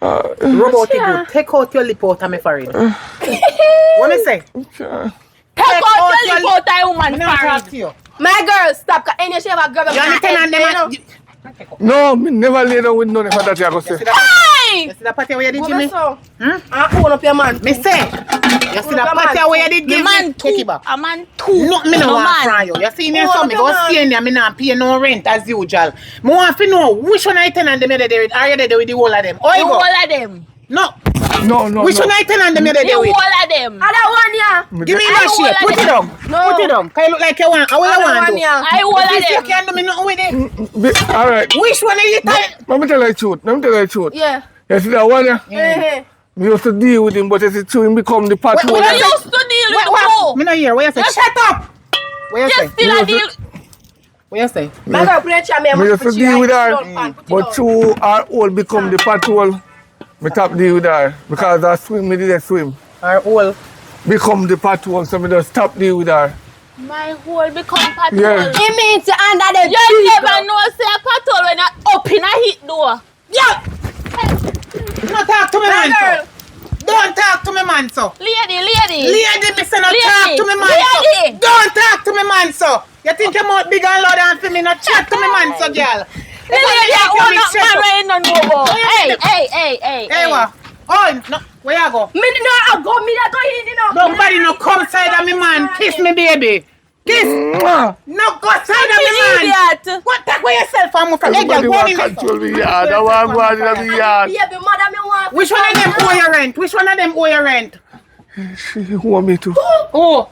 Speaker 6: Rub out it good. Take out your lip out of my forehead. What me say?
Speaker 7: Take out your lip out of woman
Speaker 6: Me not talk
Speaker 7: forehead.
Speaker 6: to you.
Speaker 2: My girl, stop. Cause any shame I grab
Speaker 6: You
Speaker 2: my
Speaker 6: tenant them.
Speaker 1: No, me never lay down with none of that you go say.
Speaker 7: Hey!
Speaker 6: You see the party where you did,
Speaker 2: What
Speaker 6: Jimmy?
Speaker 2: so?
Speaker 6: Hmm?
Speaker 2: I own up your man.
Speaker 6: Me say. You see the
Speaker 2: Come
Speaker 6: party
Speaker 2: on.
Speaker 6: where you did,
Speaker 7: The
Speaker 6: give
Speaker 7: man
Speaker 6: me? Take
Speaker 7: too.
Speaker 6: it back.
Speaker 7: A man too.
Speaker 6: No, me no want
Speaker 7: man.
Speaker 6: from you. You see me
Speaker 2: Oh,
Speaker 6: so me
Speaker 2: come
Speaker 6: go
Speaker 2: on.
Speaker 6: stay in there, me not pay no rent as usual. Me want to know which one I tenant them you there with. Are you there with the whole of them? Oh,
Speaker 7: The
Speaker 6: you
Speaker 7: whole
Speaker 6: go.
Speaker 7: of them.
Speaker 6: No.
Speaker 1: No.
Speaker 6: Which one I tenant them you
Speaker 7: The
Speaker 6: there with?
Speaker 7: whole of them.
Speaker 2: Other one, yeah.
Speaker 6: Give me
Speaker 7: I
Speaker 6: that
Speaker 7: whole
Speaker 6: shit.
Speaker 7: of
Speaker 6: Put it
Speaker 7: them.
Speaker 6: down.
Speaker 2: No.
Speaker 6: Put it down. Can you look like you want? What you
Speaker 2: Other
Speaker 6: want
Speaker 2: one,
Speaker 6: to do?
Speaker 2: yeah.
Speaker 7: I whole of
Speaker 6: If you
Speaker 7: them.
Speaker 6: can't do me nothing with it.
Speaker 1: All right.
Speaker 6: Which one are you tenant?
Speaker 1: Let me tell you the truth. Let me tell you the truth.
Speaker 2: Yeah.
Speaker 1: You see that one, yeah?
Speaker 2: Eh.
Speaker 1: We used to deal with him, but you see, to him become the patrol.
Speaker 7: You used to deal with the
Speaker 6: What?
Speaker 7: hoe.
Speaker 6: Me not hear. What you say?
Speaker 7: Yes.
Speaker 6: Shut up. What you
Speaker 7: You
Speaker 6: say?
Speaker 7: still a deal.
Speaker 6: What you say?
Speaker 2: My girl, put a chair, me
Speaker 1: Me used to deal with her, but through our old become the patrol. Me top deal with her because I swim, me didn't swim.
Speaker 6: Our whole.
Speaker 1: Become the patrol, so me just stop deal with her.
Speaker 7: My whole become patrol.
Speaker 1: Yeah.
Speaker 2: It means you under the
Speaker 7: You never know say a patrol when you up in a hit door.
Speaker 6: Yeah. Don't talk to me, man.
Speaker 2: girl.
Speaker 6: So. Don't talk to me, man. So.
Speaker 7: Lady.
Speaker 6: Lady, me say not
Speaker 7: Lady.
Speaker 6: talk to me, man. So.
Speaker 7: Lady.
Speaker 6: Don't talk to me, man. So. You think you're more big and louder than me? Not chat to me, man. So, girl.
Speaker 7: The lady that own up man where you don't know about. Hey.
Speaker 6: Hey, what? Oh, no. Where you go?
Speaker 2: Me no, I go, me not go in, you know.
Speaker 6: Nobody no come side of me, man. Kiss me, baby. Kiss.
Speaker 1: Mwah!
Speaker 6: No go side of me, man.
Speaker 7: Idiot.
Speaker 6: What? Take away yourself from me from. Hey, girl,
Speaker 1: Everybody
Speaker 6: go
Speaker 1: want
Speaker 6: in
Speaker 1: to
Speaker 6: there.
Speaker 1: control me yard. I want to go out in the yard.
Speaker 2: Yeah, the mother me want.
Speaker 6: Which one of them owe your rent? Which one of them owe your rent?
Speaker 1: She want me to.
Speaker 6: Oh.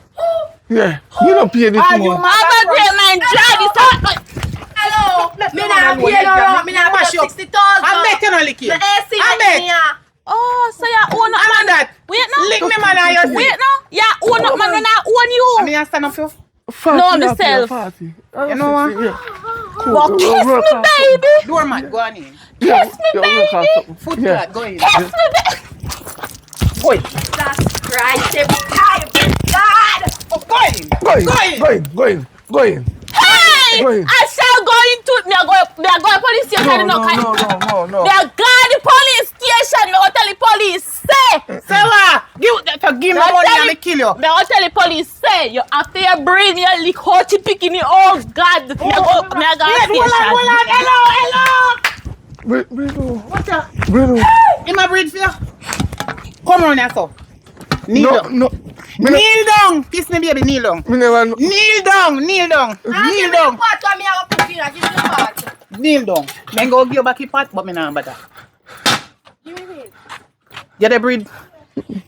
Speaker 1: Yeah. You don't pay this
Speaker 6: Are you
Speaker 1: month.
Speaker 6: mad?
Speaker 7: I'm a great man. Drive this out.
Speaker 2: Hello. Me
Speaker 6: no,
Speaker 2: not
Speaker 6: no,
Speaker 2: pay no
Speaker 6: no,
Speaker 2: rent. Me not
Speaker 6: wash
Speaker 2: pay
Speaker 6: up.
Speaker 2: 60,000.
Speaker 6: I bet you no lick it.
Speaker 2: The AC
Speaker 6: I
Speaker 2: in
Speaker 6: bet.
Speaker 2: here.
Speaker 7: Oh, so you own up
Speaker 6: I'm
Speaker 7: man.
Speaker 6: on that.
Speaker 7: Wait no.
Speaker 6: Lick me, man. I you
Speaker 7: Wait no. You own up man when I own you.
Speaker 6: I mean, I stand up for.
Speaker 7: No, myself.
Speaker 6: You know what?
Speaker 7: But kiss me, baby.
Speaker 6: Doormat, go on in.
Speaker 1: Kiss
Speaker 7: me, baby.
Speaker 6: Foot
Speaker 1: Yeah.
Speaker 6: flat, go in.
Speaker 7: Kiss me, baby.
Speaker 6: Go in.
Speaker 2: Jesus Christ, God.
Speaker 6: Oh, go in.
Speaker 1: Go in.
Speaker 7: Hey!
Speaker 1: Go in.
Speaker 7: I shall go into it. Me a go to police station.
Speaker 1: No.
Speaker 7: Me a go to the police station. Me go tell the police. Say.
Speaker 6: Say what? Give me money and me kill you.
Speaker 7: Me go tell the police. Say. You after your brain, you lick hot picking it. Oh God. Me a go
Speaker 6: Hold
Speaker 7: station.
Speaker 6: on. Hello.
Speaker 1: Bruno.
Speaker 6: What's that?
Speaker 1: Bruno.
Speaker 6: In my breed for you? Come on now, so. Kneel down.
Speaker 1: No.
Speaker 6: Kneel down. Kiss me, baby. Kneel down.
Speaker 1: Me never know.
Speaker 6: Kneel down. Kneel down. Kneel down.
Speaker 2: What me I go put in? Give me the part.
Speaker 6: Kneel down. Then go give you back your pot, but me not bother.
Speaker 2: Give me this.
Speaker 6: You're the breed.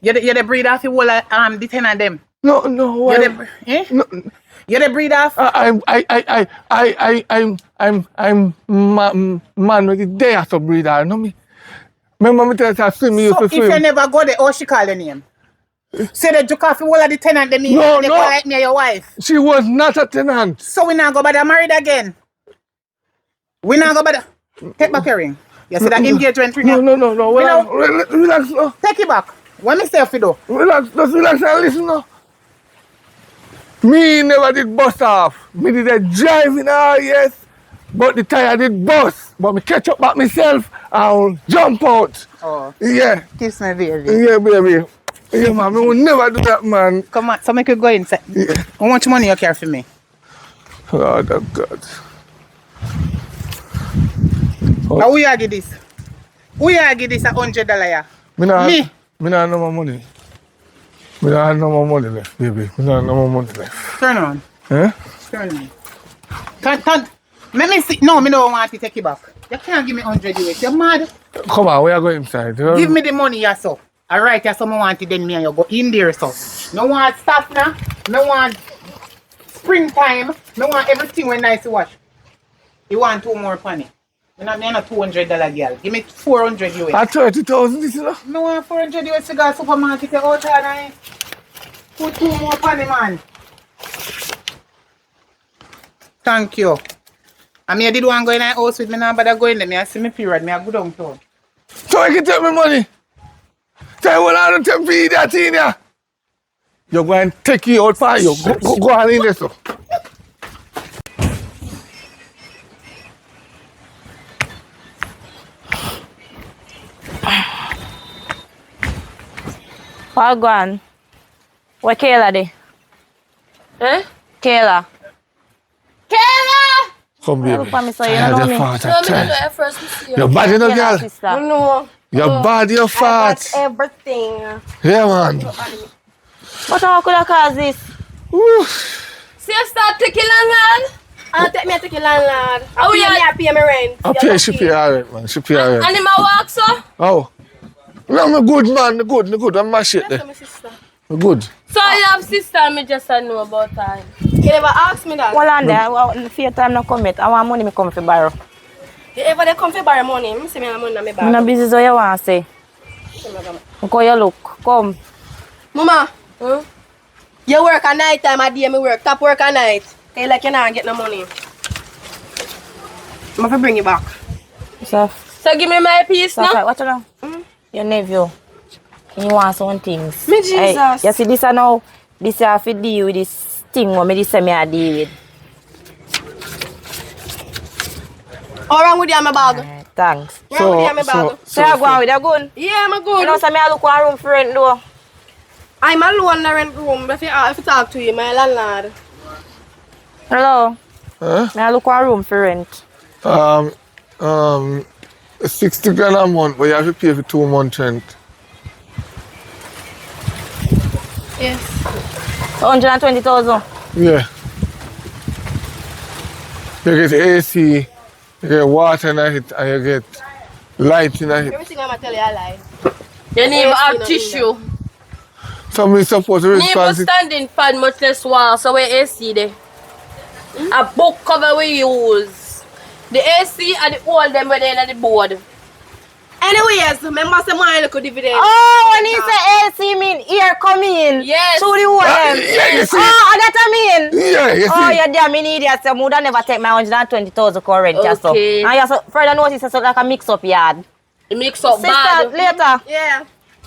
Speaker 6: You're the breed of the whole the 10 of them.
Speaker 1: No.
Speaker 6: You're the
Speaker 1: No.
Speaker 6: You're the breed of.
Speaker 1: I'm man with the day after breeder, know me. Remember me tell you I swim, me used
Speaker 6: So
Speaker 1: to
Speaker 6: if you
Speaker 1: swim.
Speaker 6: never go there, how she call your name? Say the joke off the whole of the tenant them
Speaker 1: No,
Speaker 6: they
Speaker 1: no.
Speaker 6: call like me or your wife.
Speaker 1: She was not a tenant.
Speaker 6: So we not go bother married again. We not go bother. Take back your ring. You see that engagement ring?
Speaker 1: No. Relax, no.
Speaker 6: Take it back. What me say if you do?
Speaker 1: Relax, just relax and listen now. Me never did bust off. Me did a drive in her, yes. But the tire did bust. But me catch up back myself and jump out.
Speaker 6: Oh.
Speaker 1: Yeah.
Speaker 6: Kiss me, baby.
Speaker 1: Yeah, baby. Yeah, man, me will never do that, man.
Speaker 6: Come on, so make you go in. Say,
Speaker 1: Yeah.
Speaker 6: how much money you care for me?
Speaker 1: Oh, God.
Speaker 6: Now who you give this? Who you give this $100? Yeah?
Speaker 1: Me not
Speaker 6: Me?
Speaker 1: have no more money. Me not have no more money left, baby. Me not have no more money left.
Speaker 6: Turn on.
Speaker 1: Eh?
Speaker 6: Turn on. Turn. Let me see. No, me don't want to take it back. You can't give me 100 US. You're mad.
Speaker 1: Come on, we are going inside.
Speaker 6: Give me the money, yeah, so. Alright, yeah, so I want it, then me and you go in there, so. No want stuff now. No want springtime. No want everything when nice to watch. You want 2 more penny. Me not $200 girl. Give me 400 US.
Speaker 1: At 30,000, this is enough.
Speaker 6: No want 400 US to go to supermarket. You out there, nice. Put 2 more penny, man. Thank you. I mean, I did one go in the house with me now, but I go in there. I see me period. I go down to.
Speaker 1: So I can take my money. Tell you what I don't feed that in ya. You're going to take you out for you. Go on in there, so.
Speaker 7: What go on? Where Kayla dey?
Speaker 3: Eh?
Speaker 7: Kayla.
Speaker 3: Kayla!
Speaker 1: Come, baby.
Speaker 7: Look for me, so you
Speaker 1: Tired
Speaker 7: know
Speaker 1: of
Speaker 7: me.
Speaker 1: fart,
Speaker 3: No, me
Speaker 1: tired.
Speaker 3: know you first, me see you.
Speaker 1: You're bad, you know,
Speaker 7: Kayla
Speaker 1: girl.
Speaker 7: sister.
Speaker 3: No.
Speaker 1: You're bad, you're fat.
Speaker 3: Everything.
Speaker 1: Yeah, man.
Speaker 7: But how could I cause this?
Speaker 1: Woo.
Speaker 3: See you start taking landlord?
Speaker 2: I'll take me to the landlord.
Speaker 3: Oh, yeah.
Speaker 2: I pay my rent.
Speaker 1: I pay, she pay alright, man. She pay alright.
Speaker 3: And him a walk, so?
Speaker 1: Oh. No, I'm good, man. I'm good. I'm my shit there.
Speaker 2: My sister.
Speaker 1: I'm good.
Speaker 3: So you have sister and me just know about her.
Speaker 2: You never ask me that.
Speaker 7: Hold on there. Fear time not come yet. I want money me come for borrow.
Speaker 2: You ever they come for borrow money? Me say me have money in my
Speaker 7: I'm
Speaker 2: bag.
Speaker 7: not busy so you want to say. Look how you look. Come.
Speaker 2: Mama, you work at night time, a day me work. Top work at night. You like you not get no money. I'm going to bring you back.
Speaker 7: So,
Speaker 3: So give me my piece
Speaker 7: so
Speaker 3: now.
Speaker 7: what you know? Your nephew. You want some things.
Speaker 2: Me Jesus.
Speaker 7: Hey, you see this now? This you have to deal with this thing what me this say me I deal with.
Speaker 2: How wrong with you in my bag?
Speaker 7: Thanks.
Speaker 2: Wrong with you in my bag?
Speaker 7: So you go on with your gun?
Speaker 2: Yeah, I'm
Speaker 7: You
Speaker 2: good.
Speaker 7: know say me I look one room for rent though.
Speaker 2: I'm alone in the rent room. If you talk to you, my landlord.
Speaker 7: Hello?
Speaker 1: Huh?
Speaker 7: Me I look one room for rent.
Speaker 1: 60 grand a month, but you have to pay for 2 months rent.
Speaker 2: Yes.
Speaker 7: 120,000.
Speaker 1: Yeah. You get AC, you get water in it, and you get light in it.
Speaker 2: Everything I'm going to tell you, I lie.
Speaker 3: You need to
Speaker 2: Yes,
Speaker 3: have
Speaker 2: you know,
Speaker 3: tissue.
Speaker 1: Somebody supposed to
Speaker 3: Need to
Speaker 1: respond to
Speaker 3: standing fan much less wall, so we AC there. A book cover we use. The AC and the old them when they in the board.
Speaker 2: Anyways, remember some money look dividend.
Speaker 7: Oh, when he say AC mean ear come in.
Speaker 3: Yes.
Speaker 7: So the whole them.
Speaker 1: yeah, you see.
Speaker 7: Oh, that I mean.
Speaker 1: Yeah, you see.
Speaker 7: Oh, you damn idiot. So would never take my 120,000 current just so.
Speaker 3: Okay.
Speaker 7: And you so further notice it's like a mix up yard.
Speaker 3: The mix up
Speaker 7: Sister,
Speaker 3: bad.
Speaker 7: later.
Speaker 2: Yeah.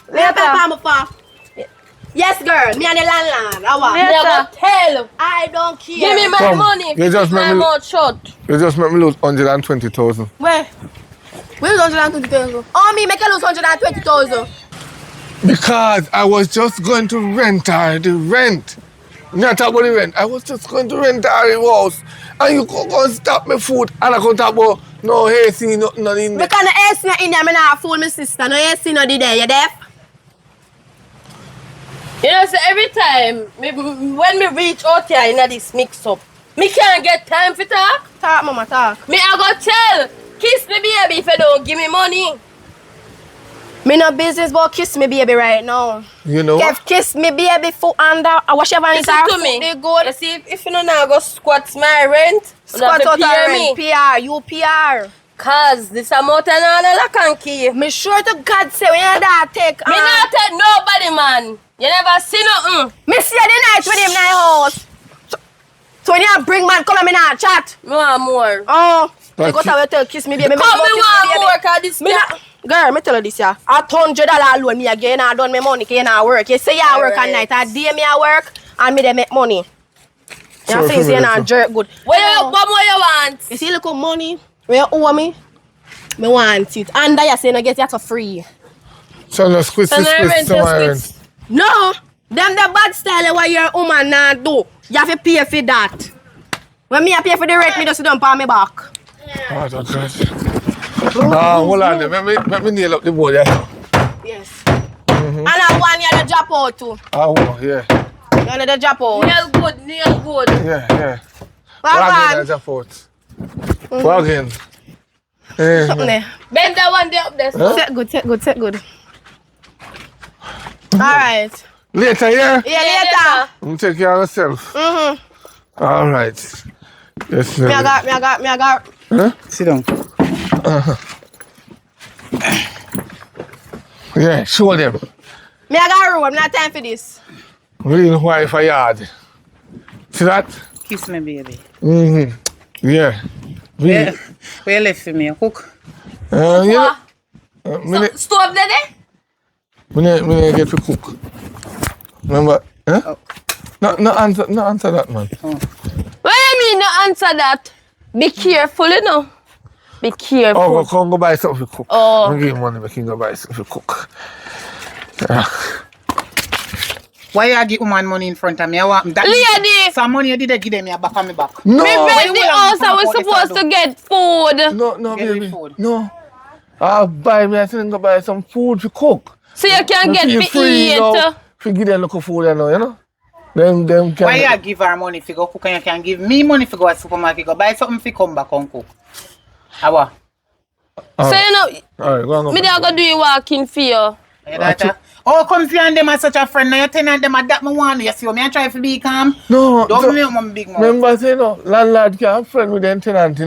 Speaker 7: Later.
Speaker 2: Yes, girl. Me and the landlord. How are?
Speaker 7: Yeah.
Speaker 3: Never tell.
Speaker 2: I don't care.
Speaker 3: Give me my
Speaker 1: Come,
Speaker 3: money.
Speaker 1: you just
Speaker 3: Keep my
Speaker 1: make me-
Speaker 3: mouth shut.
Speaker 1: You just make me lose 120,000.
Speaker 2: Where? Where's 120,000? Oh, me make you lose 120,000.
Speaker 1: Because I was just going to rent her the rent. Not talk about the rent. I was just going to rent her the house. And you go and stop me food. And I can't talk about no AC, nothing in there.
Speaker 2: Because no AC not in there, me not phone my sister. No AC not there. You deaf?
Speaker 3: You know, so every time when me reach out here in this mix up, me can't get time for talk.
Speaker 2: Talk, mama, talk.
Speaker 3: Me I go tell, kiss me baby if you don't give me money.
Speaker 2: Me no business about kiss me baby right now.
Speaker 1: You know what?
Speaker 2: If kiss me baby foot under, whatever is
Speaker 3: Listen
Speaker 2: her
Speaker 3: to
Speaker 2: foot,
Speaker 3: me.
Speaker 2: they good.
Speaker 3: You see, if you don't now go squat my rent,
Speaker 2: Squat
Speaker 3: you have
Speaker 2: out
Speaker 3: to
Speaker 2: her
Speaker 3: pay
Speaker 2: rent.
Speaker 3: me.
Speaker 2: PR, you PR.
Speaker 3: Cause this amount and all that I can keep.
Speaker 2: Me sure to God say when you that take.
Speaker 3: Me not take nobody, man. You never see nothing.
Speaker 2: Me see you the night with him in the house. So when you bring man come and me not chat.
Speaker 3: Me want more.
Speaker 2: Oh,
Speaker 1: But
Speaker 2: you go to tell kiss me baby.
Speaker 3: Come me want more, cause this
Speaker 2: Me not, girl, me tell you this yeah. $100 loan me again. I done my money. You not work. You say you work at
Speaker 3: Alright.
Speaker 2: night. A day me I work and me they make money. You
Speaker 1: Sorry
Speaker 2: see,
Speaker 1: for
Speaker 2: you
Speaker 1: me,
Speaker 2: not
Speaker 1: listen.
Speaker 2: jerk good.
Speaker 3: what more you want?
Speaker 2: You see, look at money. When you owe me, me want it. And you say no get it for free.
Speaker 1: So no squeeze
Speaker 3: So now rent,
Speaker 1: to my
Speaker 3: just
Speaker 1: rent.
Speaker 2: No, them the bad style what your woman not do. You have to pay for that. When me I pay for the rent, me just don't pay me back.
Speaker 1: Oh, God. Hold on there. Let me nail up the board, yeah.
Speaker 2: Yes. And I want you to drop out too.
Speaker 1: Oh, yeah.
Speaker 2: You want to drop out.
Speaker 3: Nail good.
Speaker 1: Yeah.
Speaker 2: Well,
Speaker 1: Wagon
Speaker 2: man.
Speaker 1: as a foot. Wagon. Yeah.
Speaker 2: Something there.
Speaker 3: Bend that one there up there.
Speaker 1: Huh?
Speaker 2: Set good. Alright.
Speaker 1: Later, yeah?
Speaker 2: Yeah, later.
Speaker 1: I'm take care of myself. All right. Yes,
Speaker 2: Me I got.
Speaker 1: Huh?
Speaker 6: Sit down.
Speaker 1: Yeah, show them.
Speaker 2: Me I got room. Not time for this.
Speaker 1: Real wife a yard. See that?
Speaker 6: Kiss me, baby.
Speaker 1: Yeah.
Speaker 6: Where you left for me? Cook.
Speaker 1: You know, minute.
Speaker 3: Stove there?
Speaker 1: Me get to cook. Remember? Eh? No answer that, man.
Speaker 2: What you mean no answer that? Be careful, you know. Be careful.
Speaker 1: Oh, come go buy something to cook.
Speaker 2: Oh.
Speaker 1: I give you money, I can go buy something to cook. Yeah.
Speaker 6: Why you give woman money in front of me? I want that.
Speaker 2: Lady!
Speaker 6: Some money you did give them me back on me back.
Speaker 1: No,
Speaker 2: Me rent the house, I was supposed to get food.
Speaker 1: no,
Speaker 6: Get me
Speaker 1: baby.
Speaker 6: food.
Speaker 1: No. I'll buy me, I think go buy some food to cook.
Speaker 2: So you can
Speaker 1: Me
Speaker 2: get
Speaker 1: feel
Speaker 2: to
Speaker 1: free
Speaker 2: eat.
Speaker 1: now. If you give them local food, you know. Them can.
Speaker 6: Why you give her money for go cook and you can give me money for go to supermarket go buy something for come back and cook? How?
Speaker 2: So you know,
Speaker 1: Alright, go on.
Speaker 2: me there go do you walking for you.
Speaker 6: Oh, come see and them as such a friend. Now you tenant them at that me want. You see me I try to be calm.
Speaker 1: No,
Speaker 6: Don't make one big mouth.
Speaker 1: remember, say, landlord can't friend with them tenant,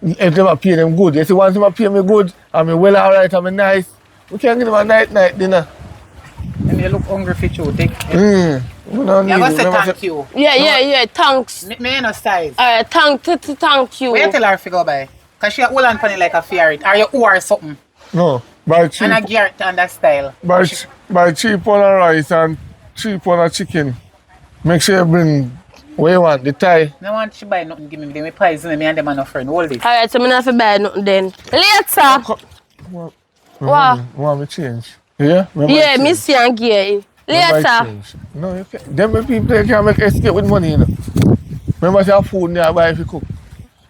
Speaker 1: If they pay them good. You see, once they pay me good, I'm well alright, I'm nice. We can give them a night dinner.
Speaker 6: And you look hungry for you, take.
Speaker 1: We don't need
Speaker 6: You
Speaker 1: it.
Speaker 6: go say
Speaker 1: Remember,
Speaker 6: thank you.
Speaker 2: Yeah, thanks.
Speaker 6: Me no size.
Speaker 2: Thank you.
Speaker 6: Where you tell her to go by? Because she hold on funny like a ferret. Or you owe her something.
Speaker 1: No, buy cheap.
Speaker 6: And I gear it on that style.
Speaker 1: Buy cheap on the rice and cheap on the chicken. Make sure you bring what you want, the Thai.
Speaker 6: No want she buy nothing, give me the poison me and them are no friend. Hold it.
Speaker 2: Alright, so I'm not to buy nothing then. Later. What?
Speaker 1: Want me change? Yeah?
Speaker 2: Yeah, me see and gear. Later.
Speaker 1: No, you can't. Them people they can make escape with money, Remember, say food there buy if you cook.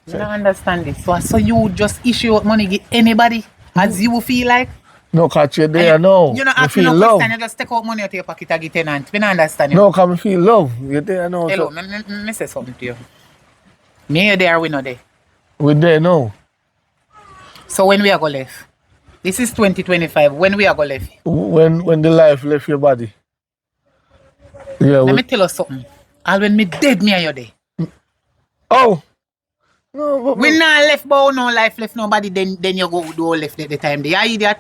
Speaker 6: You don't understand this. So you just issue out money give anybody as you feel like?
Speaker 1: No, because you're there now.
Speaker 6: You don't
Speaker 1: I
Speaker 6: ask me
Speaker 1: feel
Speaker 6: no
Speaker 1: love.
Speaker 6: question, you just take out money out of your pocket and give tenant. We don't understand you.
Speaker 1: No, because I feel love. You're there now.
Speaker 6: Hello,
Speaker 1: So
Speaker 6: me say something to you. Me you there, we not there.
Speaker 1: we're there now.
Speaker 6: So when we are go left? This is 2025. When we are go left?
Speaker 1: When the life left your body. Yeah.
Speaker 6: Let me tell you something. All when me dead, me and you there.
Speaker 1: Oh. No, but
Speaker 6: We not left, but no life left nobody. Then you go do all left at the time. You idiot.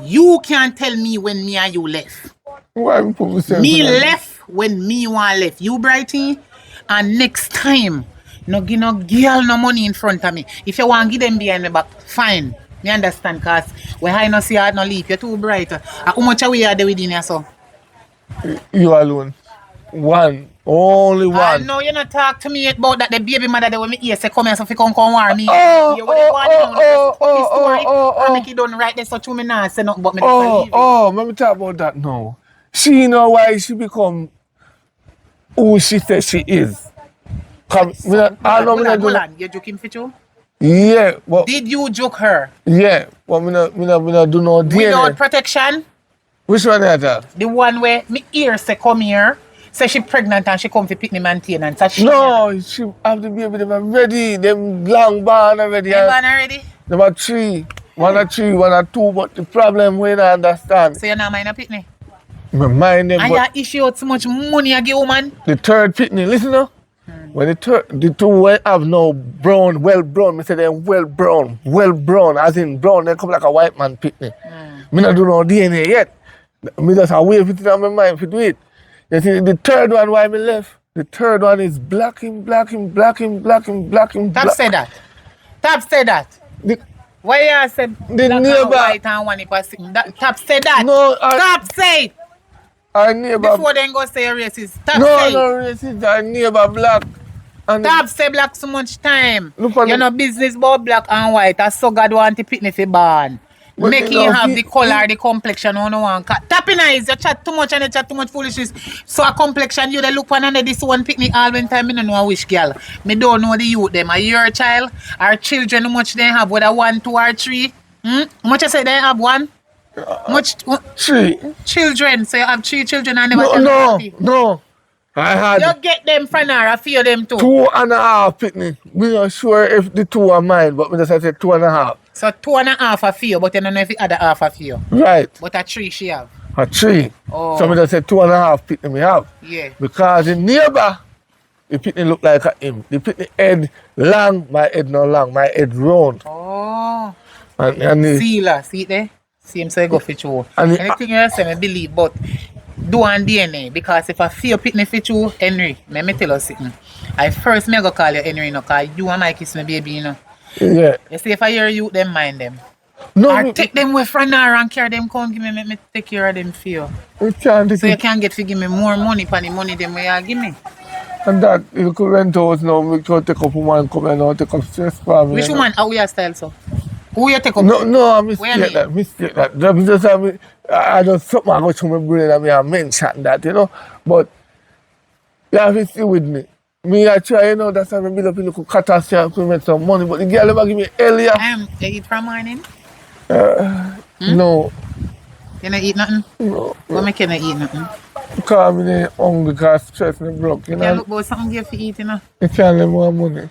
Speaker 6: You can't tell me when me and you left.
Speaker 1: why we put myself
Speaker 6: Me
Speaker 1: in that?
Speaker 6: left when me want left. You brighty, and next time, no give no girl no money in front of me. If you want give them behind me back, fine. Me understand, cause when I no see hard no leave, you're too bright. How much are we are there within you so?
Speaker 1: You alone. One. Only one.
Speaker 6: No, you not talk to me about that. The baby mother that when me hear say come here so fi come war me.
Speaker 1: Oh,
Speaker 6: You what they want to know, the story. And make it done right there so to me now say nothing but me just leave it.
Speaker 1: Let me talk about that now. She know why she become who she says she is. Come, I know me not do
Speaker 6: Hold
Speaker 1: that.
Speaker 6: on, you joking for you?
Speaker 1: Yeah, but
Speaker 6: Did you joke her?
Speaker 1: yeah, but me not do no
Speaker 6: Without
Speaker 1: DNA.
Speaker 6: protection?
Speaker 1: Which one is that?
Speaker 6: The one where me ear say come here, say she pregnant and she come to pick me maintenance. So she
Speaker 1: No, she have the baby. Them already. Them long born already.
Speaker 6: They born already?
Speaker 1: Them are three. One or three, one or two. But the problem we don't understand.
Speaker 6: So you're not mind a pitney?
Speaker 1: Me mind them,
Speaker 6: And
Speaker 1: but
Speaker 6: you issue out so much money you give woman?
Speaker 1: the third pitney. Listen now. When the two we have no brown, well brown. Me say them well brown, as in brown. They come like a white man pitney. Me not do no DNA yet. Me just a wave it in my mind to do it. You see, the third one why me left. The third one is black.
Speaker 6: Stop say that. Stop say that.
Speaker 1: The-
Speaker 6: Why you said black and
Speaker 1: neighbor-
Speaker 6: white and one if I see that? Stop say that.
Speaker 1: No,
Speaker 6: Stop say it.
Speaker 1: our neighbor.
Speaker 6: Before then go say you're racist. Stop
Speaker 1: No,
Speaker 6: say
Speaker 1: no
Speaker 6: it.
Speaker 1: racist. Our neighbor black. And
Speaker 6: Stop say black so much time.
Speaker 1: Look on
Speaker 6: You
Speaker 1: the-
Speaker 6: know business about black and white. That's so God want to pick me for born.
Speaker 1: But
Speaker 6: Make
Speaker 1: you
Speaker 6: you
Speaker 1: know,
Speaker 6: have
Speaker 1: he-
Speaker 6: the color, the complexion on one. Tapping eyes, you chat too much and you chat too much foolishness. So a complexion, you they look one and this one pick me all when time, me don't know which girl. Me don't know the youth them. Are your child? Our children, how much they have? Whether 1, 2 or 3? How much you say they have one? Much
Speaker 1: Three.
Speaker 6: children. So you have 3 children and never
Speaker 1: No,
Speaker 6: tell
Speaker 1: no,
Speaker 6: me.
Speaker 1: no. I had
Speaker 6: You get them from her, I fear them too.
Speaker 1: 2.5 pitney. We not sure if the two are mine, but we just say 2.5.
Speaker 6: So 2.5 a fear, but you don't know if the other half a fear.
Speaker 1: Right.
Speaker 6: But a 3 she have.
Speaker 1: A 3.
Speaker 6: Oh.
Speaker 1: So we just say 2.5 pitney me have.
Speaker 6: Yeah.
Speaker 1: Because the neighbor, the pitney look like a him. The pitney head long, my head not long, my head round.
Speaker 6: Oh.
Speaker 1: And the,
Speaker 6: See la, see it there? See him so you go for you.
Speaker 1: And the-
Speaker 6: Anything you say, I believe, but do on DNA. Because if I feel pitney for you, Henry, let me tell you something. I first me go call you Henry, no, because you and my kiss my baby, you know.
Speaker 1: yeah.
Speaker 6: You see, if I hear you, them mind them.
Speaker 1: No,
Speaker 6: Or take them away from now and carry them come give me, make me take care of them for you.
Speaker 1: you can't take
Speaker 6: So you
Speaker 1: it.
Speaker 6: can get to give me more money for the money them you give me.
Speaker 1: And that, you could rent house now, we could take up woman come and now take up stress for me.
Speaker 6: Which
Speaker 1: you know.
Speaker 6: woman? How your style so? Who you take up?
Speaker 1: No, I
Speaker 6: Where
Speaker 1: mistake that, mistake that. Just I just something I go through my brain and I mention that, you know. But you have to stay with me. Me, I try, you know, that's why I build up a little catastrophe to make some money. But the girl never give me earlier.
Speaker 6: You eat from morning?
Speaker 1: No,
Speaker 6: You not eat nothing?
Speaker 1: no.
Speaker 6: What make you not eat nothing?
Speaker 1: Because I'm hungry, because stress me broke, you
Speaker 6: You
Speaker 1: know.
Speaker 6: look about something give for eat, you know.
Speaker 1: You can't have more money.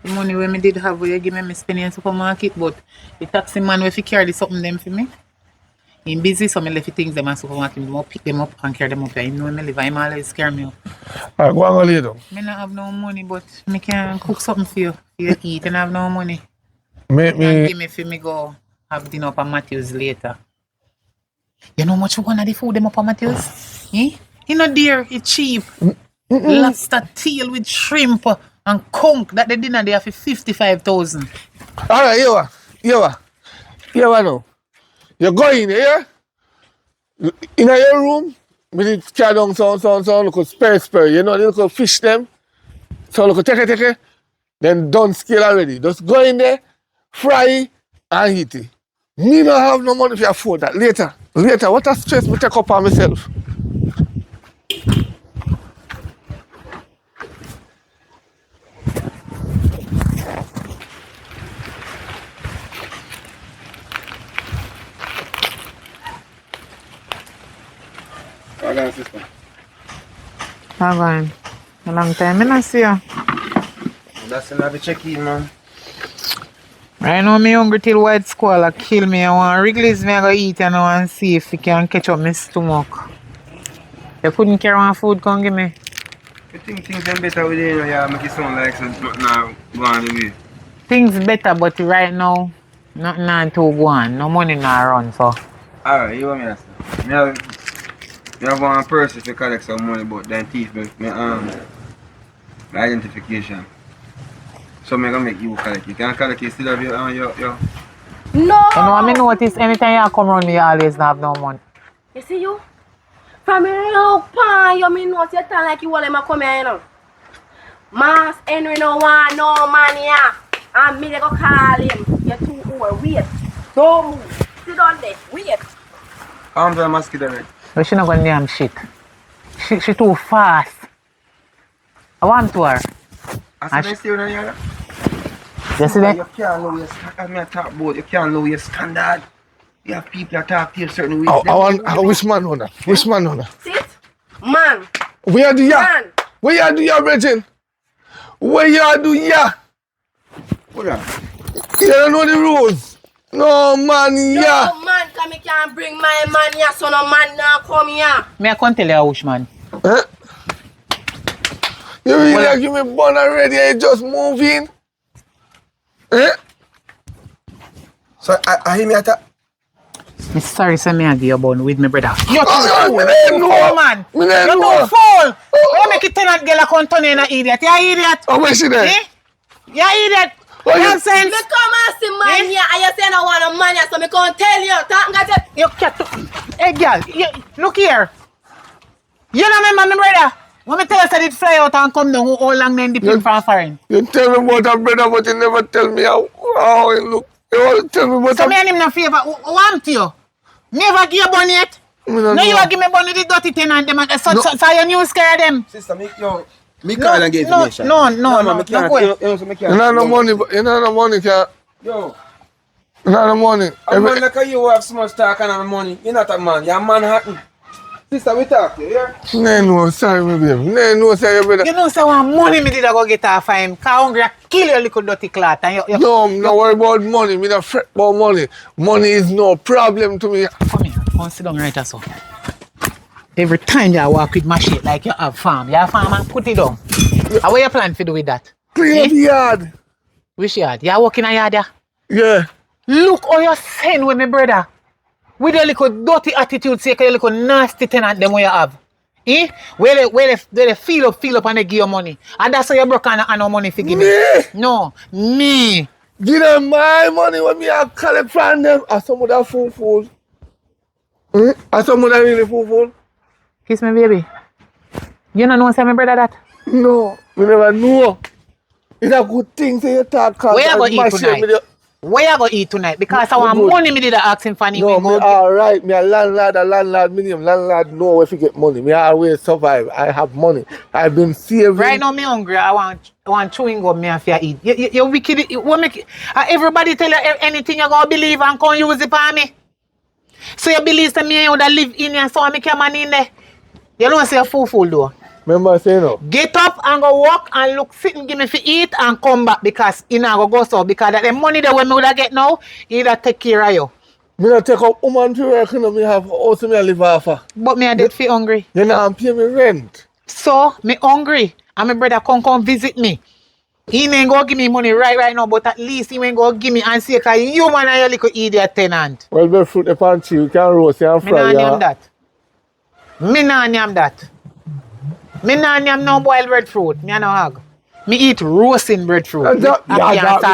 Speaker 6: The money when me did have, where you give me spend in supermarket, but the taxi man will carry something them for me. He busy, so me left the things them in supermarket, me pick them up and carry them up. You know me live, I'm always scare me up.
Speaker 1: All right, go and go lay down.
Speaker 6: Me not have no money, but me can cook something for you eat and have no money.
Speaker 1: Make
Speaker 6: And
Speaker 1: me,
Speaker 6: give me for me go have dinner up at Matthews later. You know how much one of the food them up at Matthews? Eh? You know dear, it's cheap. Lobster tail with shrimp and conch that the dinner there for 55,000.
Speaker 1: all right, you are now. You go in here, in your room, we need carry down some look spare, you know, the little fish them. So look, take it, then done scale already. Just go in there, fry it, and eat it. Me don't have no money to afford that. Later, what a stress me take up on myself.
Speaker 4: Sister.
Speaker 6: How going? A long time I not see you.
Speaker 4: That's another check-in, man.
Speaker 6: Right now me hungry till white squall kill me. I want Wrigley's me I go eat and I want to see if it can catch up my stomach. You couldn't carry one food, come give me.
Speaker 4: I think things are better with you, yeah, make it sound like something now going away.
Speaker 6: Things better, but right now, nothing on to go on. No money now run, so.
Speaker 4: Alright, you want me to say? Me have one person to collect some money, but then thief my identification. So I'm gonna make you collect. You can collect it still have your
Speaker 2: No!
Speaker 6: You know, I notice anytime you come around me, you always not have no money.
Speaker 2: You see you? From me look pan, you me know you talk like you want him come here, you know. Mass Henry no want no money here. And me they go call him. You're too old, wait. Don't move. Sit down there, wait.
Speaker 4: I'm the mosquito right.
Speaker 6: But she not gonna damn shit. She too fast. I want to her.
Speaker 4: I said, stay on here.
Speaker 6: You see that?
Speaker 4: You can't know your standard. I talk about you can't know your standard. You have people that talk to you a certain way.
Speaker 1: Which man on that? Which man on that?
Speaker 2: Sit. Man.
Speaker 1: Where you do ya?
Speaker 2: Man.
Speaker 1: Where you do ya, Bridget? Where you do ya?
Speaker 4: Hold on.
Speaker 1: You don't know the rules. No man, yeah.
Speaker 2: No man, come me can't bring my man here, so no man now come here.
Speaker 6: Me I can't tell you which man.
Speaker 1: Eh? You really give me bun already, you just moving? Eh?
Speaker 4: So I hear me at
Speaker 6: Me sorry, say me I give you bun with my brother. You're
Speaker 1: too
Speaker 6: fool, man.
Speaker 1: Me
Speaker 6: You're too fool. Why make it tenant girl a come turn in an idiot? You idiot.
Speaker 1: Oh, where she there?
Speaker 6: Eh? You idiot.
Speaker 1: Oh, you-
Speaker 6: Nonsense.
Speaker 2: Me come and see man here, and you say no want a man here, so me can't tell you.
Speaker 6: You can't. Hey, girl, look here. You don't remember my brother? When me tell you that it fly out and come down, how long then depend from foreign?
Speaker 1: You tell me about a brother, but you never tell me how it look. You want to tell me about
Speaker 6: So me and him no favor. Want you? Never give you bun yet? No, you give me bun with the dirty tenant them. So you new scare them.
Speaker 4: sister, make your me call and get information.
Speaker 6: No,
Speaker 4: man, me can't.
Speaker 6: go ahead.
Speaker 4: You know, so me
Speaker 1: You
Speaker 4: can't.
Speaker 1: know no money, but you know no money, can
Speaker 4: Yo,
Speaker 1: you know no money.
Speaker 4: a man like you have so much talk and have money. You're not a man. You're Manhattan. Sister, we talk to you, yeah?
Speaker 1: No, sorry, my baby. No, sorry, brother.
Speaker 6: You know, so what money me did I go get off him. Cause hungry, I kill your little dirty clot. And you
Speaker 1: No, I'm not worried about money. Me not fret about money. Money is no problem to me.
Speaker 6: come here, come sit down right so. Every time you walk with my shit like you have farm. You have farm and put it down. How what you plan to do with that?
Speaker 1: Clean up the yard.
Speaker 6: Which yard? You walk in a yard there?
Speaker 1: Yeah.
Speaker 6: Look how you send with me brother. With your little dirty attitude, say your little nasty tenant them what you have. Eh? Where they feel up and they give you money. And that's how you broke and no money for give me.
Speaker 1: Me?
Speaker 6: No, me.
Speaker 1: Give them my money when me I collect from them. Are some of that fool? Are some of that really fool?
Speaker 6: Kiss me, baby. You don't know say my brother that?
Speaker 1: No, we never know. It's a good thing to you talk.
Speaker 6: Where you go eat tonight? Where you go eat tonight? Because I want money me did ask him for any
Speaker 1: No, me alright. Me a landlord, me landlord know where to get money. Me always survive. I have money. I've been saving.
Speaker 6: Right now me hungry. I want chewing gum me have to eat. You wicked. What make everybody tell you anything you gonna believe and come use it for me? So you believe that me and you that live in here so I make your money in there? You don't say a fool though.
Speaker 1: Remember saying no?
Speaker 6: Get up and go walk and look, sit and give me for eat and come back because you know go so because that the money that we would get now, you that take care of you.
Speaker 1: Me not take up woman to work, you know, me have also me a live off her.
Speaker 6: But me I did feel hungry.
Speaker 1: You know, I'm paying me rent.
Speaker 6: So me hungry and my brother come visit me. He ain't go give me money right now, but at least he ain't go give me and say cause you man are your little idiot tenant.
Speaker 1: Well, the fruit upon tree, you can roast and
Speaker 6: Me
Speaker 1: fry.
Speaker 6: nah name that. Me nah name that. Me nah name no boiled breadfruit. Me no hog. Me eat roasting breadfruit.
Speaker 1: Yeah,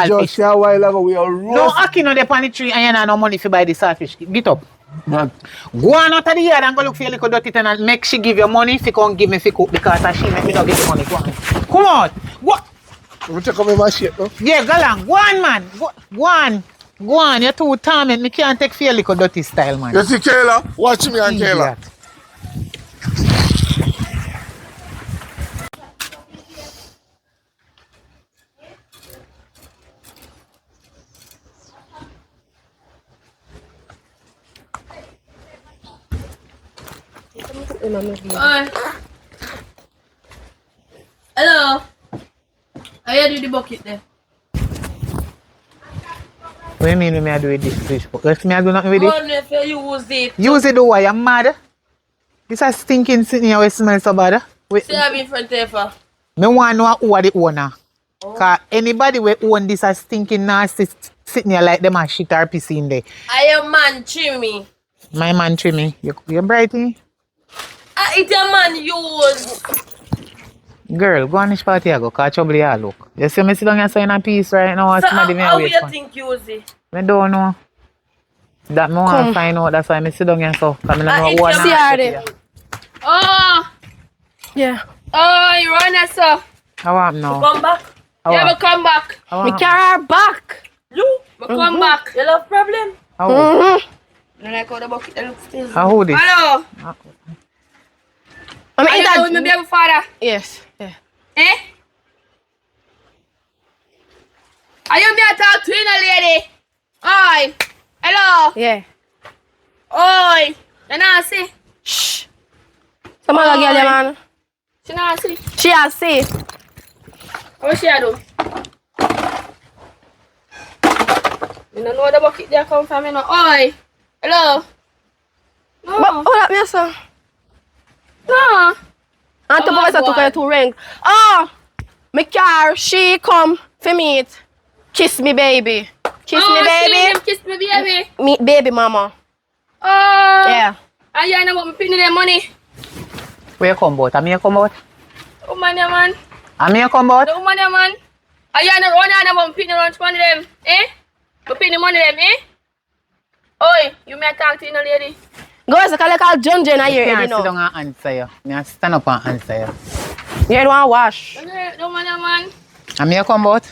Speaker 1: just a while ago we are roast.
Speaker 6: No aki no dey on the tree and you nah no money for buy the saltfish. Get up.
Speaker 1: Man.
Speaker 6: Go on out of the yard and go look for your little dirty tenant. Make she give you money if you can't give me for cook because she make me not get the money. Go on. Come on. What?
Speaker 1: We take up my shit, no?
Speaker 6: Yeah, go along. Go on, man. Go on. Go on. You're too torment. Me can't take for your little dirty style, man.
Speaker 1: You see Kayla? Watch me and Kayla.
Speaker 5: Hello. How you do the bucket there?
Speaker 6: What do you mean me I do with this fish? Because me I do nothing with it.
Speaker 5: Oh, if you use it.
Speaker 6: Use it do why? I'm mad. This is stinking sitting here where smell so bad. Wait.
Speaker 5: See I'm in front of her.
Speaker 6: Me want to know who are the owner. Because anybody who own this is stinking nasty sitting here like them and shit or piss in there.
Speaker 5: I am man Jimmy.
Speaker 6: My man Trimmy. You're bright, eh?
Speaker 5: It's a man use.
Speaker 6: Girl, go on this party I go, cause trouble you look. You see me sit down here saying a piece right now and
Speaker 5: So
Speaker 6: somebody me
Speaker 5: how
Speaker 6: wait
Speaker 5: you
Speaker 6: for.
Speaker 5: think use it?
Speaker 6: I don't know. That me want to find out, that's why I sit down here so. Cause I don't know
Speaker 5: it's
Speaker 6: what
Speaker 5: your
Speaker 6: now.
Speaker 2: there.
Speaker 5: Oh.
Speaker 2: Yeah.
Speaker 5: Oh, you run us so.
Speaker 6: I want now.
Speaker 5: Come back.
Speaker 6: I
Speaker 5: Yeah,
Speaker 6: want.
Speaker 5: but come back.
Speaker 6: I
Speaker 2: Me
Speaker 6: want.
Speaker 2: carry her back.
Speaker 5: You? But come back. You love problem?
Speaker 6: I want.
Speaker 5: Then I call the bucket and look still.
Speaker 6: I hold it.
Speaker 5: Hello.
Speaker 2: I mean,
Speaker 5: Are you with me, baby father?
Speaker 2: Yes. Yeah.
Speaker 5: Eh? Are you me to talk to you, lady? Oi. Hello.
Speaker 2: Yeah.
Speaker 5: Oi. You not see?
Speaker 2: Shh. Some other girl, yeah, man.
Speaker 5: She not see.
Speaker 2: She has see.
Speaker 5: What she a do? You don't know where the bucket there come from, you know. Oi. Hello. No.
Speaker 2: But hold up, me son.
Speaker 5: No.
Speaker 2: And to boys took her to ring. Oh, me car, she come for meet. Kiss me, baby. Kiss me, baby.
Speaker 5: Kiss me, baby.
Speaker 2: Meet baby mama.
Speaker 5: Oh.
Speaker 2: Yeah.
Speaker 5: And you know what me picking the money?
Speaker 6: Where you come out? I'm here come out.
Speaker 5: Oh man, yeah, man.
Speaker 6: I'm here come out.
Speaker 5: The woman, yeah, man. And you know run and I'm picking lunch money them, eh? Me picking the money them, eh? Oi, you may talk to you, lady.
Speaker 2: Go so call like John Jen here,
Speaker 6: I
Speaker 2: you
Speaker 6: can't sit
Speaker 2: know.
Speaker 6: down and answer you. I stand up and answer you.
Speaker 2: You don't want to wash.
Speaker 5: Okay, the woman, yeah, man.
Speaker 6: I'm here come out.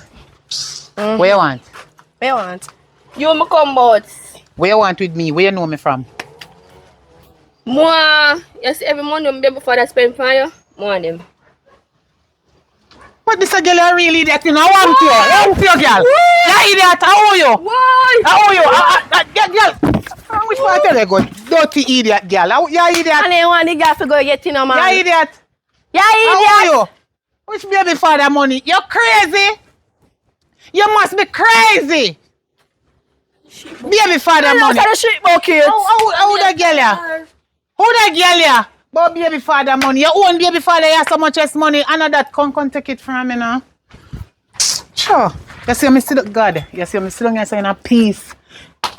Speaker 6: Where you want?
Speaker 2: What you want?
Speaker 5: You me come out.
Speaker 6: Where you want with me? Where you know me from?
Speaker 5: More, yes, every money my baby father spend for you. More of them.
Speaker 6: But this a girl you really that you know. I want you, girl. You idiot. How are you?
Speaker 5: Why?
Speaker 6: How are you? Girl. Which part of you go? Dirty idiot, girl. You idiot.
Speaker 2: And then want the girl to go get in a man.
Speaker 6: You idiot.
Speaker 2: You
Speaker 6: How
Speaker 2: idiot.
Speaker 6: are you? Which baby father money? You're crazy. You must be crazy. Baby father
Speaker 2: I
Speaker 6: money.
Speaker 2: know the street bucket.
Speaker 6: How that girl ya? Who that girl ya? But baby father money. Your own baby father has so much less money. I know that can't take it from me now. Sure. You see me still God. You see me still saying a peace.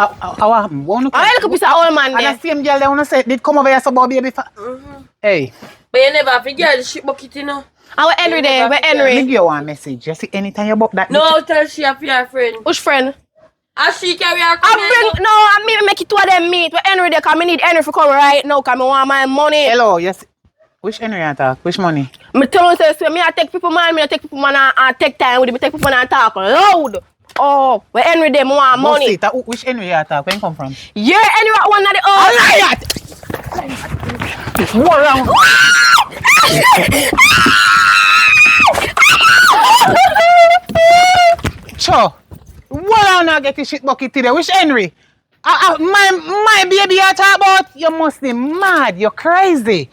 Speaker 6: I
Speaker 2: look a piece of old man
Speaker 6: and
Speaker 2: there.
Speaker 6: the same girl that wanna say did come over here so about baby father. Hey.
Speaker 7: But you never have to get the shit bucket, you know.
Speaker 2: And we're Henry there, we're
Speaker 6: Me
Speaker 2: Henry.
Speaker 6: give you one message. You see anytime you book that.
Speaker 7: No, tell she have your friend.
Speaker 2: Which friend?
Speaker 7: And she carry her
Speaker 2: I bring, make it two of them meet. We're Henry there, because I need Henry to come right now, because I want my money.
Speaker 6: Hello, yes. Which Henry you talk? Which money?
Speaker 2: I tell you, so me I take people man, me I take people man and take time with it. I take people man and talk loud. Oh, we're Henry there, I want money.
Speaker 6: Which Henry you talk? Where you come from?
Speaker 2: Yeah, Henry one of the
Speaker 6: What wrong? Cho, what I not get the shit bucket today? Which Henry? My baby you talk about? You must be mad. You're crazy.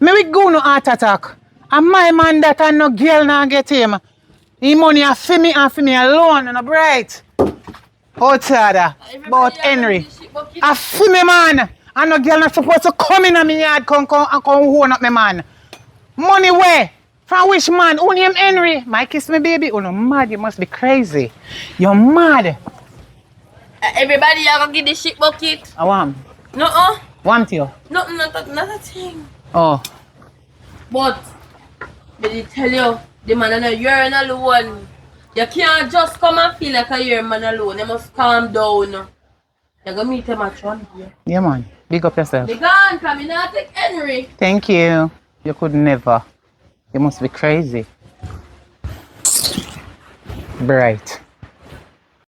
Speaker 6: Me we go no heart attack. And my man that and no girl now get him. He money a for me alone and a bright. Outside about Henry. A for me man. And no girl not supposed to come in my yard come hold up my man. Money where? From which man? Who name Henry? My kiss me baby. Oh no mad, you must be crazy. You're mad.
Speaker 7: Everybody you gonna get the shit bucket.
Speaker 6: I want.
Speaker 7: No,
Speaker 6: Want you?
Speaker 7: not a thing.
Speaker 6: Oh.
Speaker 7: But, they tell you, the man and you're alone. You can't just come and feel like you're a man alone. You must calm down. You're gonna meet him at one here.
Speaker 6: Yeah man. Big up yourself.
Speaker 7: They gone, come in and take Henry.
Speaker 6: Thank you. You could never. You must be crazy. Bright.